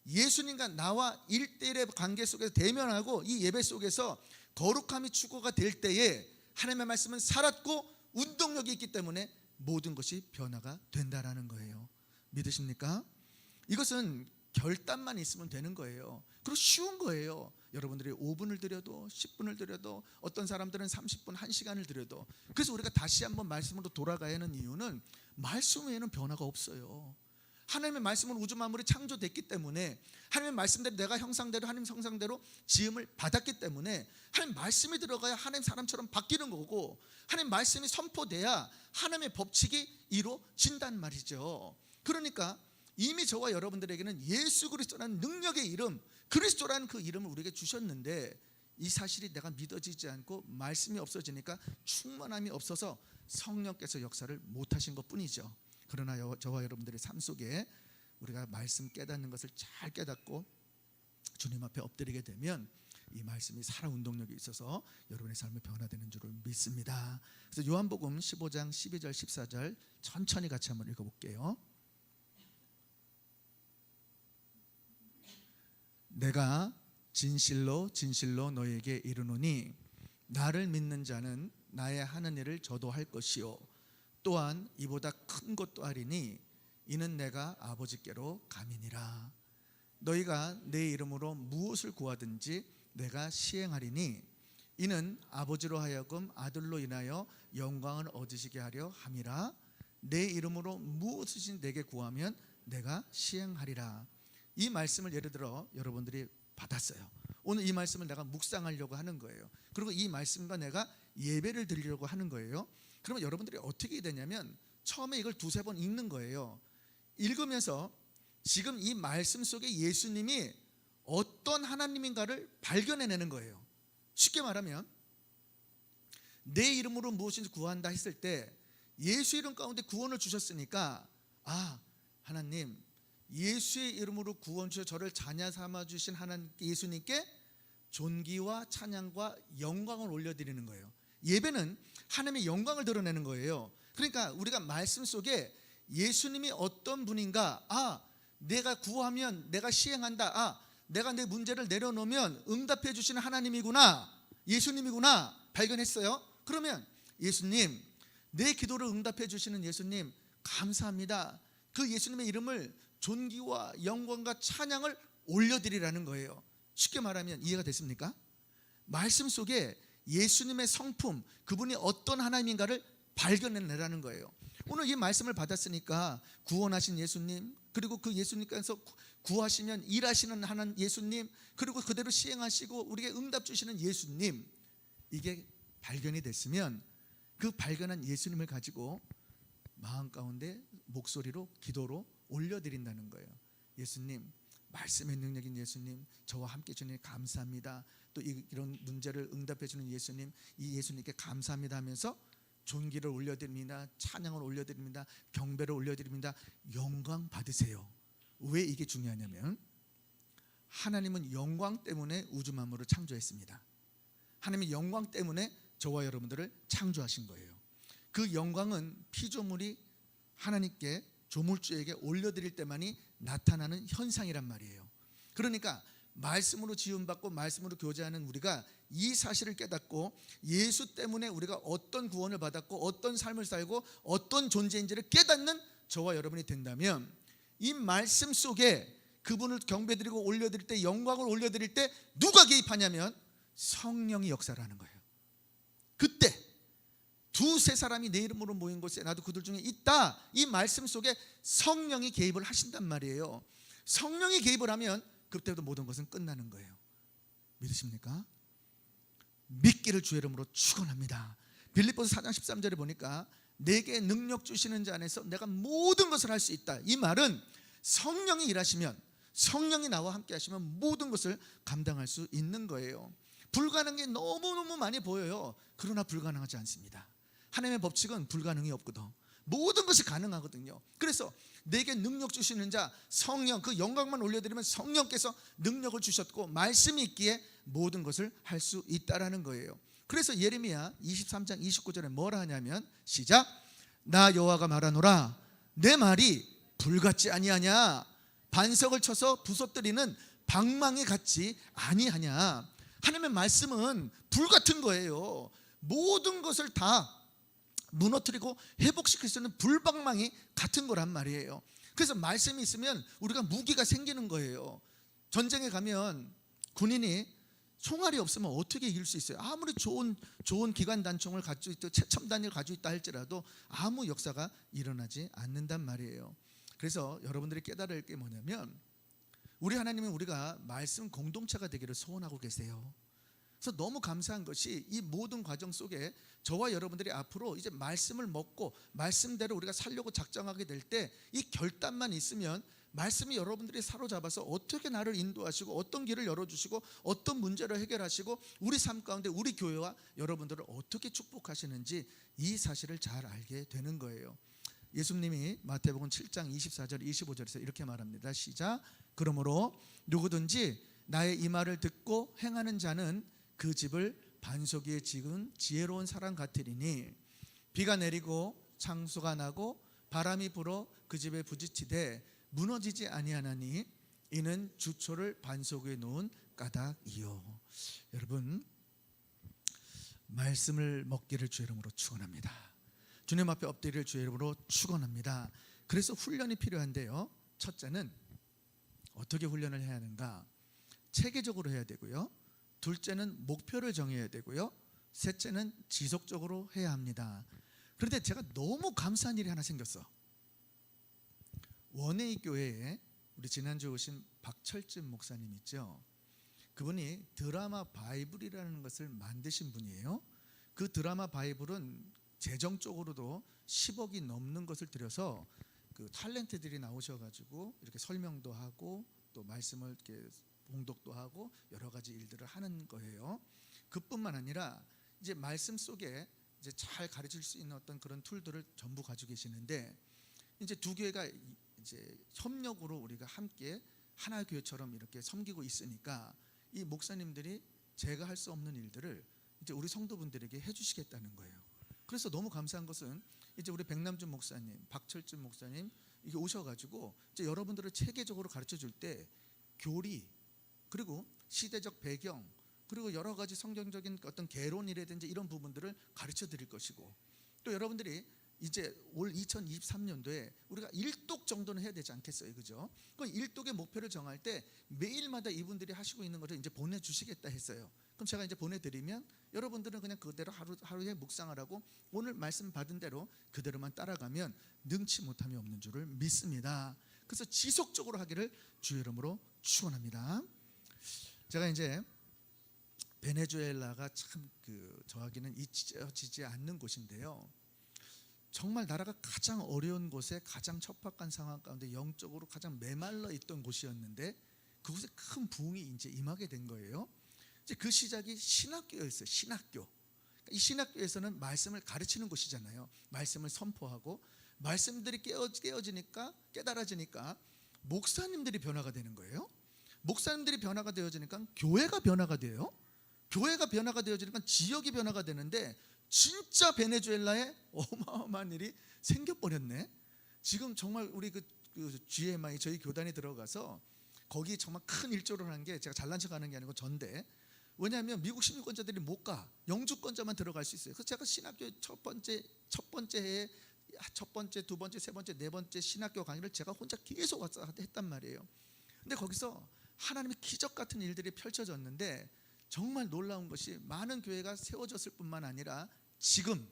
예수님과 나와 1대1의 관계 속에서 대면하고 이 예배 속에서 거룩함이 추구가 될 때에 하나님의 말씀은 살았고 운동력이 있기 때문에 모든 것이 변화가 된다라는 거예요. 믿으십니까? 이것은 결단만 있으면 되는 거예요. 그리고 쉬운 거예요. 여러분들이 5분을 들여도 10분을 들여도 어떤 사람들은 30분 1시간을 들여도. 그래서 우리가 다시 한번 말씀으로 돌아가야 하는 이유는 말씀 외에는 변화가 없어요. 하나님의 말씀은 우주 만물이 창조됐기 때문에, 하나님의 말씀대로 내가 형상대로 하나님 형상대로 지음을 받았기 때문에 하나님 말씀이 들어가야 하나님 사람처럼 바뀌는 거고, 하나님 말씀이 선포돼야 하나님의 법칙이 이루어진단 말이죠. 그러니까 이미 저와 여러분들에게는 예수 그리스도라는 능력의 이름, 그리스도라는 그 이름을 우리에게 주셨는데, 이 사실이 내가 믿어지지 않고 말씀이 없어지니까 충만함이 없어서 성령께서 역사를 못하신 것뿐이죠. 그러나 저와 여러분들의 삶 속에 우리가 말씀 깨닫는 것을 잘 깨닫고 주님 앞에 엎드리게 되면 이 말씀이 살아 운동력이 있어서 여러분의 삶이 변화되는 줄을 믿습니다. 그래서 요한복음 15장 12절 14절 천천히 같이 한번 읽어볼게요. 내가 진실로 진실로 너희에게 이르노니 나를 믿는 자는 나의 하는 일을 저도 할 것이요 또한 이보다 큰 것도 하리니 이는 내가 아버지께로 감이니라. 너희가 내 이름으로 무엇을 구하든지 내가 시행하리니 이는 아버지로 하여금 아들로 인하여 영광을 얻으시게 하려 함이라. 내 이름으로 무엇이든지 내게 구하면 내가 시행하리라. 이 말씀을 예를 들어 여러분들이 받았어요. 오늘 이 말씀을 내가 묵상하려고 하는 거예요. 그리고 이 말씀과 내가 예배를 드리려고 하는 거예요. 그러면 여러분들이 어떻게 되냐면 처음에 이걸 두세 번 읽는 거예요. 읽으면서 지금 이 말씀 속에 예수님이 어떤 하나님인가를 발견해내는 거예요. 쉽게 말하면 내 이름으로 무엇인지 구한다 했을 때 예수 이름 가운데 구원을 주셨으니까, 아, 하나님 예수의 이름으로 구원 주셔 저를 자녀 삼아 주신 하나님 예수님께 존귀와 찬양과 영광을 올려드리는 거예요. 예배는 하나님의 영광을 드러내는 거예요. 그러니까 우리가 말씀 속에 예수님이 어떤 분인가, 내가 구하면 내가 시행한다, 내가 내 문제를 내려놓으면 응답해 주시는 하나님이구나, 예수님이구나 발견했어요. 그러면 예수님, 내 기도를 응답해 주시는 예수님 감사합니다. 그 예수님의 이름을 존귀와 영광과 찬양을 올려드리라는 거예요. 쉽게 말하면 이해가 됐습니까? 말씀 속에 예수님의 성품, 그분이 어떤 하나님인가를 발견해내라는 거예요. 오늘 이 말씀을 받았으니까 구원하신 예수님, 그리고 그 예수님께서 구하시면 일하시는 하나님 예수님, 그리고 그대로 시행하시고 우리에게 응답 주시는 예수님, 이게 발견이 됐으면 그 발견한 예수님을 가지고 마음 가운데 목소리로 기도로 올려드린다는 거예요. 예수님, 말씀의 능력인 예수님, 저와 함께 주님 감사합니다. 또 이런 문제를 응답해 주는 예수님, 이 예수님께 감사합니다 하면서 존귀를 올려드립니다, 찬양을 올려드립니다, 경배를 올려드립니다. 영광 받으세요. 왜 이게 중요하냐면 하나님은 영광 때문에 우주 만물을 창조했습니다. 하나님의 영광 때문에 저와 여러분들을 창조하신 거예요. 그 영광은 피조물이 하나님께, 조물주에게 올려드릴 때만이 나타나는 현상이란 말이에요. 그러니까 말씀으로 지음받고 말씀으로 교제하는 우리가 이 사실을 깨닫고 예수 때문에 우리가 어떤 구원을 받았고 어떤 삶을 살고 어떤 존재인지를 깨닫는 저와 여러분이 된다면, 이 말씀 속에 그분을 경배드리고 올려드릴 때, 영광을 올려드릴 때 누가 개입하냐면 성령이 역사를 하는 거예요. 그때 두세 사람이 내 이름으로 모인 곳에 나도 그들 중에 있다, 이 말씀 속에 성령이 개입을 하신단 말이에요. 성령이 개입을 하면 그때부터 모든 것은 끝나는 거예요. 믿으십니까? 믿기를 주의 이름으로 축원합니다. 빌립보서 4장 13절에 보니까 내게 능력 주시는 자 안에서 내가 모든 것을 할 수 있다. 이 말은 성령이 일하시면, 성령이 나와 함께 하시면 모든 것을 감당할 수 있는 거예요. 불가능한 게 너무너무 많이 보여요. 그러나 불가능하지 않습니다. 하나님의 법칙은 불가능이 없거든. 모든 것이 가능하거든요. 그래서 내게 능력 주시는 자 성령, 그 영광만 올려드리면 성령께서 능력을 주셨고 말씀이 있기에 모든 것을 할 수 있다라는 거예요. 그래서 예레미야 23장 29절에 뭐라 하냐면, 시작, 나 여호와가 말하노라 내 말이 불같지 아니하냐, 반석을 쳐서 부서뜨리는 방망이 같지 아니하냐. 하나님의 말씀은 불같은 거예요. 모든 것을 다 무너뜨리고 회복시킬 수 있는 불방망이 같은 거란 말이에요. 그래서 말씀이 있으면 우리가 무기가 생기는 거예요. 전쟁에 가면 군인이 총알이 없으면 어떻게 이길 수 있어요? 아무리 좋은 기관 단총을 가지고 있고 최첨단을 가지고 있다 할지라도 아무 역사가 일어나지 않는단 말이에요. 그래서 여러분들이 깨달을 게 뭐냐면, 우리 하나님은 우리가 말씀 공동체가 되기를 소원하고 계세요. 그래서 너무 감사한 것이 이 모든 과정 속에 저와 여러분들이 앞으로 이제 말씀을 먹고 말씀대로 우리가 살려고 작정하게 될 때 이 결단만 있으면 말씀이 여러분들이 사로잡아서 어떻게 나를 인도하시고 어떤 길을 열어주시고 어떤 문제를 해결하시고 우리 삶 가운데 우리 교회와 여러분들을 어떻게 축복하시는지 이 사실을 잘 알게 되는 거예요. 예수님이 마태복음 7장 24절 25절에서 이렇게 말합니다. 시작, 그러므로 누구든지 나의 이 말을 듣고 행하는 자는 그 집을 반석 위에 지은 지혜로운 사람 같으리니 비가 내리고 창수가 나고 바람이 불어 그 집에 부딪히되 무너지지 아니하나니 이는 주초를 반석 위에 놓은 까닭이요. 여러분, 말씀을 먹기를 주의 이름으로 축원합니다. 주님 앞에 엎드리를 주의 이름으로 축원합니다. 그래서 훈련이 필요한데요, 첫째는 어떻게 훈련을 해야 하는가? 체계적으로 해야 되고요, 둘째는 목표를 정해야 되고요, 셋째는 지속적으로 해야 합니다. 그런데 제가 너무 감사한 일이 하나 생겼어. 원웨이 교회에 우리 지난주에 오신 박철진 목사님 있죠. 그분이 드라마 바이블이라는 것을 만드신 분이에요. 그 드라마 바이블은 재정적으로도 10억이 넘는 것을 들여서 그 탤런트들이 나오셔가지고 이렇게 설명도 하고 또 말씀을 이렇게 봉독도 하고 여러 가지 일들을 하는 거예요. 그뿐만 아니라 이제 말씀 속에 이제 잘 가르칠 수 있는 어떤 그런 툴들을 전부 가지고 계시는데, 이제 두 교회가 이제 협력으로 우리가 함께 하나 교회처럼 이렇게 섬기고 있으니까 이 목사님들이 제가 할 수 없는 일들을 이제 우리 성도분들에게 해주시겠다는 거예요. 그래서 너무 감사한 것은 이제 우리 백남준 목사님, 박철준 목사님 이게 오셔가지고 이제 여러분들을 체계적으로 가르쳐 줄 때 교리 그리고 시대적 배경 그리고 여러 가지 성경적인 어떤 개론이라든지 이런 부분들을 가르쳐 드릴 것이고, 또 여러분들이 이제 올 2023년도에 우리가 일독 정도는 해야 되지 않겠어요, 그죠? 그 일독의 목표를 정할 때 매일마다 이분들이 하시고 있는 것을 이제 보내주시겠다 했어요. 그럼 제가 이제 보내드리면 여러분들은 그냥 그대로 하루에 묵상을 하고 오늘 말씀 받은 대로 그대로만 따라가면 능치 못함이 없는 줄을 믿습니다. 그래서 지속적으로 하기를 주의 이름으로 축원합니다. 제가 이제 베네수엘라가 참 저하기는 잊혀지지 않는 곳인데요. 정말 나라가 가장 어려운 곳에 가장 척박한 상황 가운데 영적으로 가장 메말라 있던 곳이었는데 그곳에 큰 부흥이 이제 임하게 된 거예요. 이제 그 시작이 신학교였어요. 신학교. 이 신학교에서는 말씀을 가르치는 곳이잖아요. 말씀을 선포하고 말씀들이 깨어지니까 깨달아지니까 목사님들이 변화가 되는 거예요. 목사님들이 변화가 되어지니까 교회가 변화가 돼요. 교회가 변화가 되어지니까 지역이 변화가 되는데 진짜 베네수엘라에 어마어마한 일이 생겨버렸네. 지금 정말 우리 그 GMI 저희 교단이 들어가서 거기 정말 큰 일조를 하는 게 제가 잘난 척하는 게 아니고 전대. 왜냐하면 미국 시민권자들이 못 가. 영주권자만 들어갈 수 있어요. 그래서 제가 신학교 첫 번째 해에 첫 번째, 두 번째, 세 번째, 네 번째 신학교 강의를 제가 혼자 계속 와서 했단 말이에요. 근데 거기서 하나님의 기적 같은 일들이 펼쳐졌는데 정말 놀라운 것이 많은 교회가 세워졌을 뿐만 아니라 지금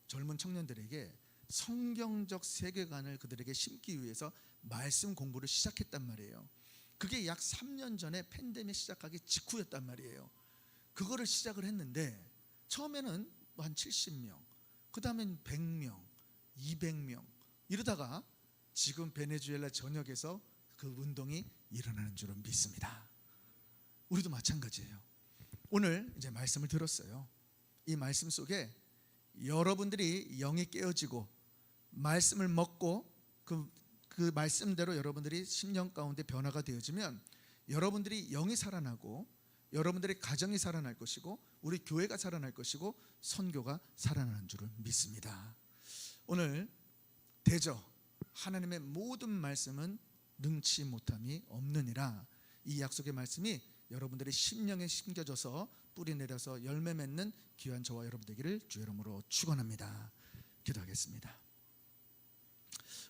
젊은 청년들에게 성경적 세계관을 그들에게 심기 위해서 말씀 공부를 시작했단 말이에요. 그게 약 3년 전에 팬데믹 시작하기 직후였단 말이에요. 그거를 시작을 했는데 처음에는 한 70명, 그 다음엔 100명, 200명 이러다가 지금 베네수엘라 전역에서 그 운동이 일어나는 줄은 믿습니다. 우리도 마찬가지예요. 오늘 이제 말씀을 들었어요. 이 말씀 속에 여러분들이 영이 깨어지고 말씀을 먹고 그 말씀대로 여러분들이 심령 가운데 변화가 되어지면 여러분들이 영이 살아나고 여러분들의 가정이 살아날 것이고 우리 교회가 살아날 것이고 선교가 살아나는 줄을 믿습니다. 오늘 대저 하나님의 모든 말씀은 능치 못함이 없느니라. 이 약속의 말씀이 여러분들의 심령에 심겨져서 뿌리 내려서 열매 맺는 귀한 저와 여러분 되기를 주의 이름으로 축원합니다. 기도하겠습니다.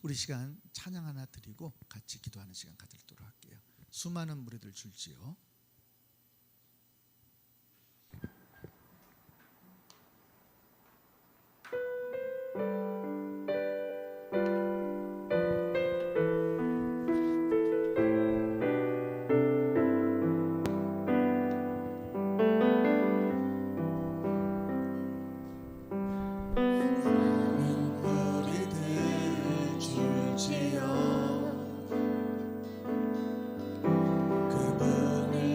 우리 시간 찬양 하나 드리고 같이 기도하는 시간 가지도록 할게요. 수많은 무리들 줄지어. 그분을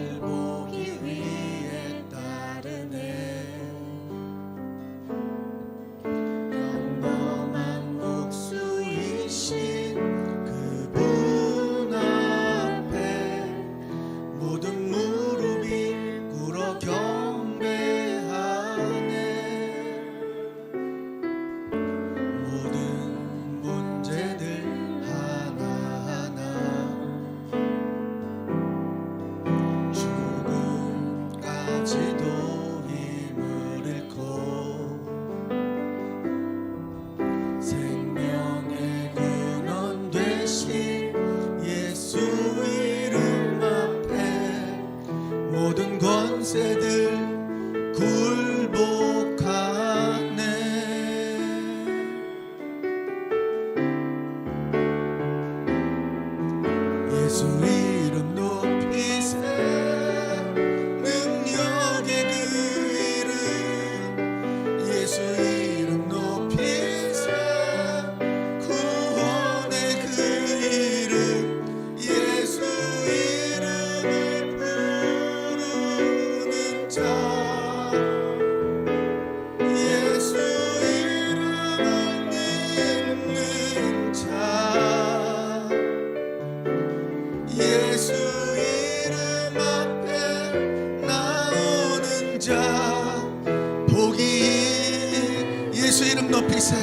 예수 이름 높이세.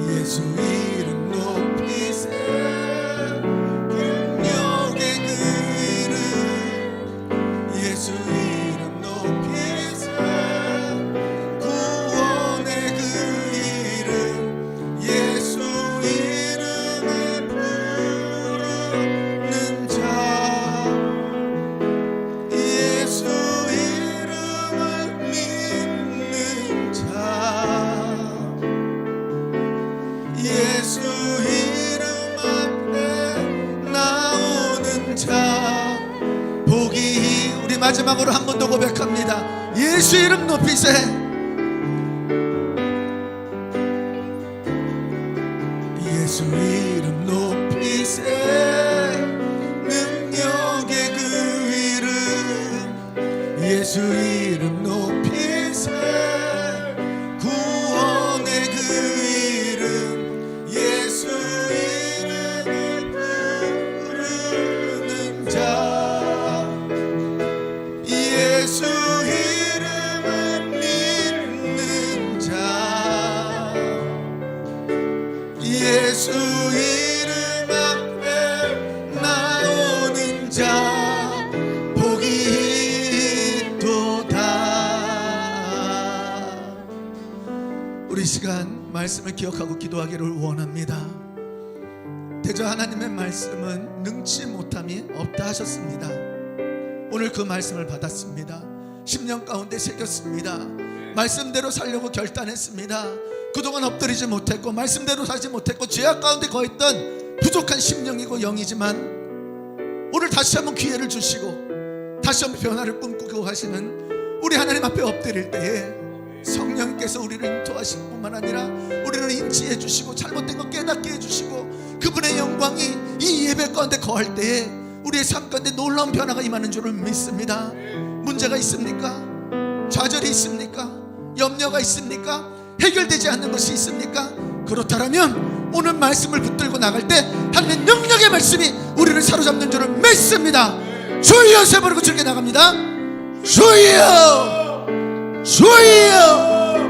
예수 이름 높이세. 능력의 그 이름 예수 이름 높이세. 구원의 그 이름 예수 이름을 부르는 자 예수 이름을 믿는 자 예수 이름 앞에 나오는 자 복이. 우리 마지막으로 한 번 더 고백합니다. 예수 이름 높이세. 예수 이름 높이세. 능력의 그 이름 예수 이름 높이세. 구원의 그 이름 예수 이름을 부르는 자 예수 이름을 믿는 자 예수 이름 앞에 나오는 자 복이 있도다. 우리 시간 말씀을 기억하고 기도하기를 원합니다. 대저 하나님의 말씀은 능치 못함이 없다 하셨습니다. 오늘 그 말씀을 받았습니다. 10년 가운데 새겼습니다. 말씀대로 살려고 결단했습니다. 그동안 엎드리지 못했고 말씀대로 살지 못했고 죄악 가운데 거했던 부족한 심령이고 영이지만 오늘 다시 한번 기회를 주시고 다시 한번 변화를 꿈꾸고 하시는 우리 하나님 앞에 엎드릴 때에 성령께서 우리를 인도하실 뿐만 아니라 우리를 인지해 주시고 잘못된 것 깨닫게 해주시고 그분의 영광이 이 예배 가운데 거할 때에 우리의 삶 가운데 놀라운 변화가 임하는 줄을 믿습니다. 문제가 있습니까? 좌절이 있습니까? 염려가 있습니까? 해결되지 않는 것이 있습니까? 그렇다면 오늘 말씀을 붙들고 나갈 때 하나님의 능력의 말씀이 우리를 사로잡는 줄을 믿습니다. 주여 세 번 주께 나갑니다. 주여 주여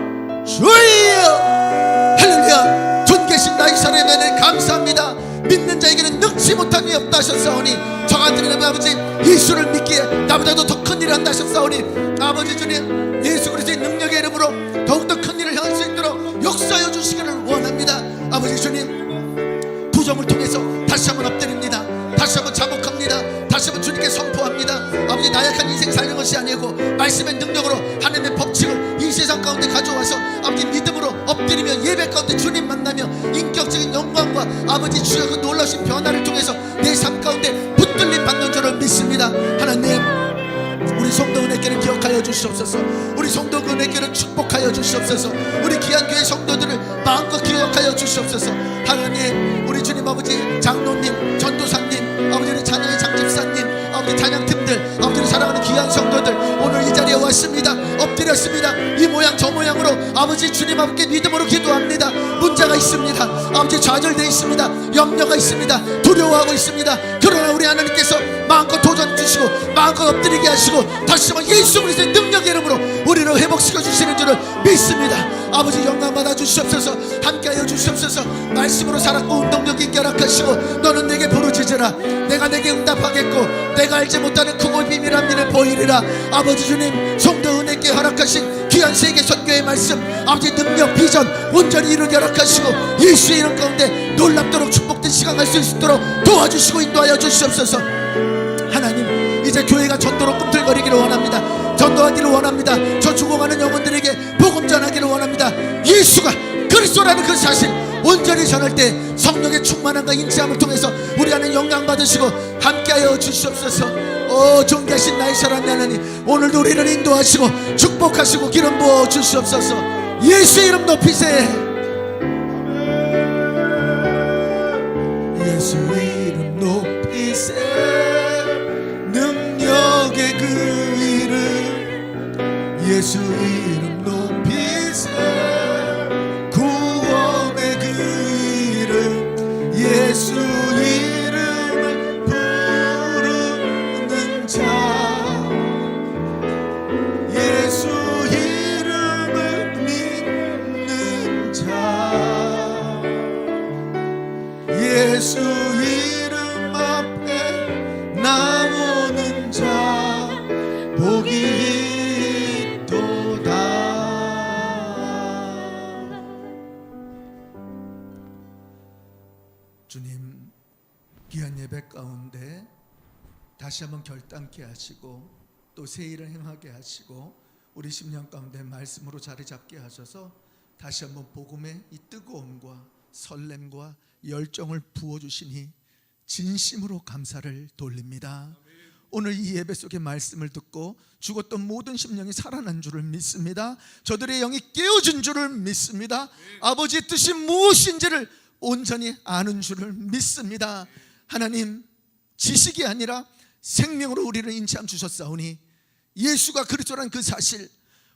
주여. 할렐루야. 존 계신 나의 사랑에 감사합니다. 믿는 자에게는 늙지 못함이 없다 하셨사오니 저 같은 이름의 아버지 예수를 믿기에 나보다도 더 큰 일을 한다 하셨사오니 아버지 주님 예수 그리스도의 능력의 이름으로 더욱더 큰 일을 행할 수 있도록 역사하여 주시기를 원합니다. 아버지 주님 부정을 통해서 다시 한번 엎드립니다. 다시 한번 자복합니다. 다시 한번 주님께 선포합니다. 아버지 나약한 인생 살는 것이 아니고 말씀의 능력으로 하나님의 법칙을 이 세상 가운데 가져와서 아버지 믿음으로 엎드리며 예배 가운데 주님 만나며 인격적인 영광과 아버지 주의 그 놀라신 변화를 통해서 내 삶 가운데 붙들림 받는 줄을 믿습니다. 하나님 우리 성도 은혜교를 기억하여 주시옵소서. 우리 성도 은혜교를 축복하여 주시옵소서. 우리 귀한 교회 성도들을 마음껏 기억하여 주시옵소서. 하나님 우리 주님 아버지 장로님 전도사님 아버지 우리 찬양의 장집사님 아버지 찬양팀들 아버지 우리 사랑하는 귀한 성도들 오늘 이 자리에 왔습니다. 엎드렸습니다. 이 모양 저 모양으로 아버지 주님 앞에 믿음으로 기도합니다. 문제가 있습니다. 아버지 좌절되어 있습니다. 염려가 있습니다. 두려워하고 있습니다. 그러나 우리 하나님께서 마음껏 도전 주시고 마음껏 엎드리게 하시고 다시 한번 예수 그리스도의 능력의 이름으로 우리를 회복시켜 주시는 줄을 믿습니다. 아버지 영광 받아 주시옵소서. 함께하여 주시옵소서. 말씀으로 살았고 운동력 있게 허락하시고 너는 내게 부르짖으라 내가 내게 응답하겠고 내가 알지 못하는 크고 비밀한 일을 보이리라. 아버지 주님 성도 은혜께 허락하신 귀한 세계 선교의 말씀 아버지 능력 비전 온전히 이루게 허락하시고 예수의 이름 가운데 놀랍도록 축복된 시간 갈 수 있도록 도와주시고 인도하여 주시옵소서. 하나님 이제 교회가 전도로 꿈틀거리기를 원합니다. 전도하기를 원합니다. 저 죽어가는 영혼들에게 복음 전하기를 원합니다. 예수가 그리스도라는 그 사실 온전히 전할 때 성령의 충만함과 인치함을 통해서 우리 안에 영광 받으시고 함께하여 주시옵소서. 오 존귀하신 나의 사랑의 하나님 오늘도 우리를 인도하시고 축복하시고 기름 부어 주시옵소서. 예수의 이름 높이세. 예수의 이름 높이세. 능력의 그 이름 예수 이름 높이세. 구원의 그 이름 예수 이름을 부르는 자 다시 한번 결단케 하시고 또 새 일을 행하게 하시고 우리 심령 가운데 말씀으로 자리 잡게 하셔서 다시 한번 복음의 이 뜨거움과 설렘과 열정을 부어주시니 진심으로 감사를 돌립니다. 오늘 이 예배 속의 말씀을 듣고 죽었던 모든 심령이 살아난 줄을 믿습니다. 저들의 영이 깨어진 줄을 믿습니다. 아버지의 뜻이 무엇인지를 온전히 아는 줄을 믿습니다. 하나님, 지식이 아니라 생명으로 우리를 인치함 주셨사오니 예수가 그리스도라는 그 사실,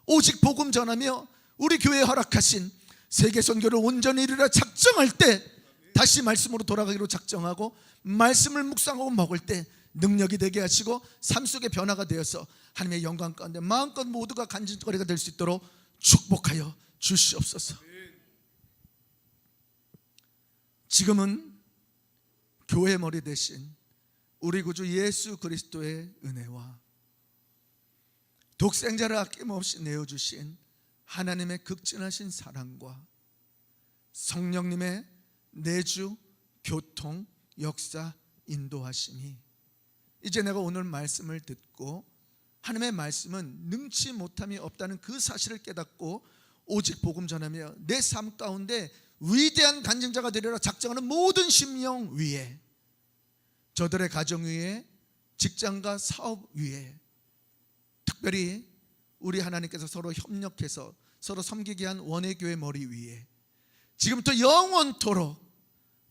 오직 복음 전하며 우리 교회에 허락하신 세계 선교를 온전히 이루라 작정할 때 다시 말씀으로 돌아가기로 작정하고 말씀을 묵상하고 먹을 때 능력이 되게 하시고 삶 속의 변화가 되어서 하나님의 영광 가운데 마음껏 모두가 간증거리가 될 수 있도록 축복하여 주시옵소서. 지금은 교회 머리 대신 우리 구주 예수 그리스도의 은혜와 독생자를 아낌없이 내어주신 하나님의 극진하신 사랑과 성령님의 내주, 교통, 역사, 인도하심이 이제 내가 오늘 말씀을 듣고 하나님의 말씀은 능치 못함이 없다는 그 사실을 깨닫고 오직 복음 전하며 내 삶 가운데 위대한 간증자가 되리라 작정하는 모든 심령 위에, 저들의 가정 위에, 직장과 사업 위에, 특별히 우리 하나님께서 서로 협력해서 서로 섬기게 한 원외교회 머리 위에 지금부터 영원토록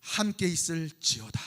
함께 있을지어다.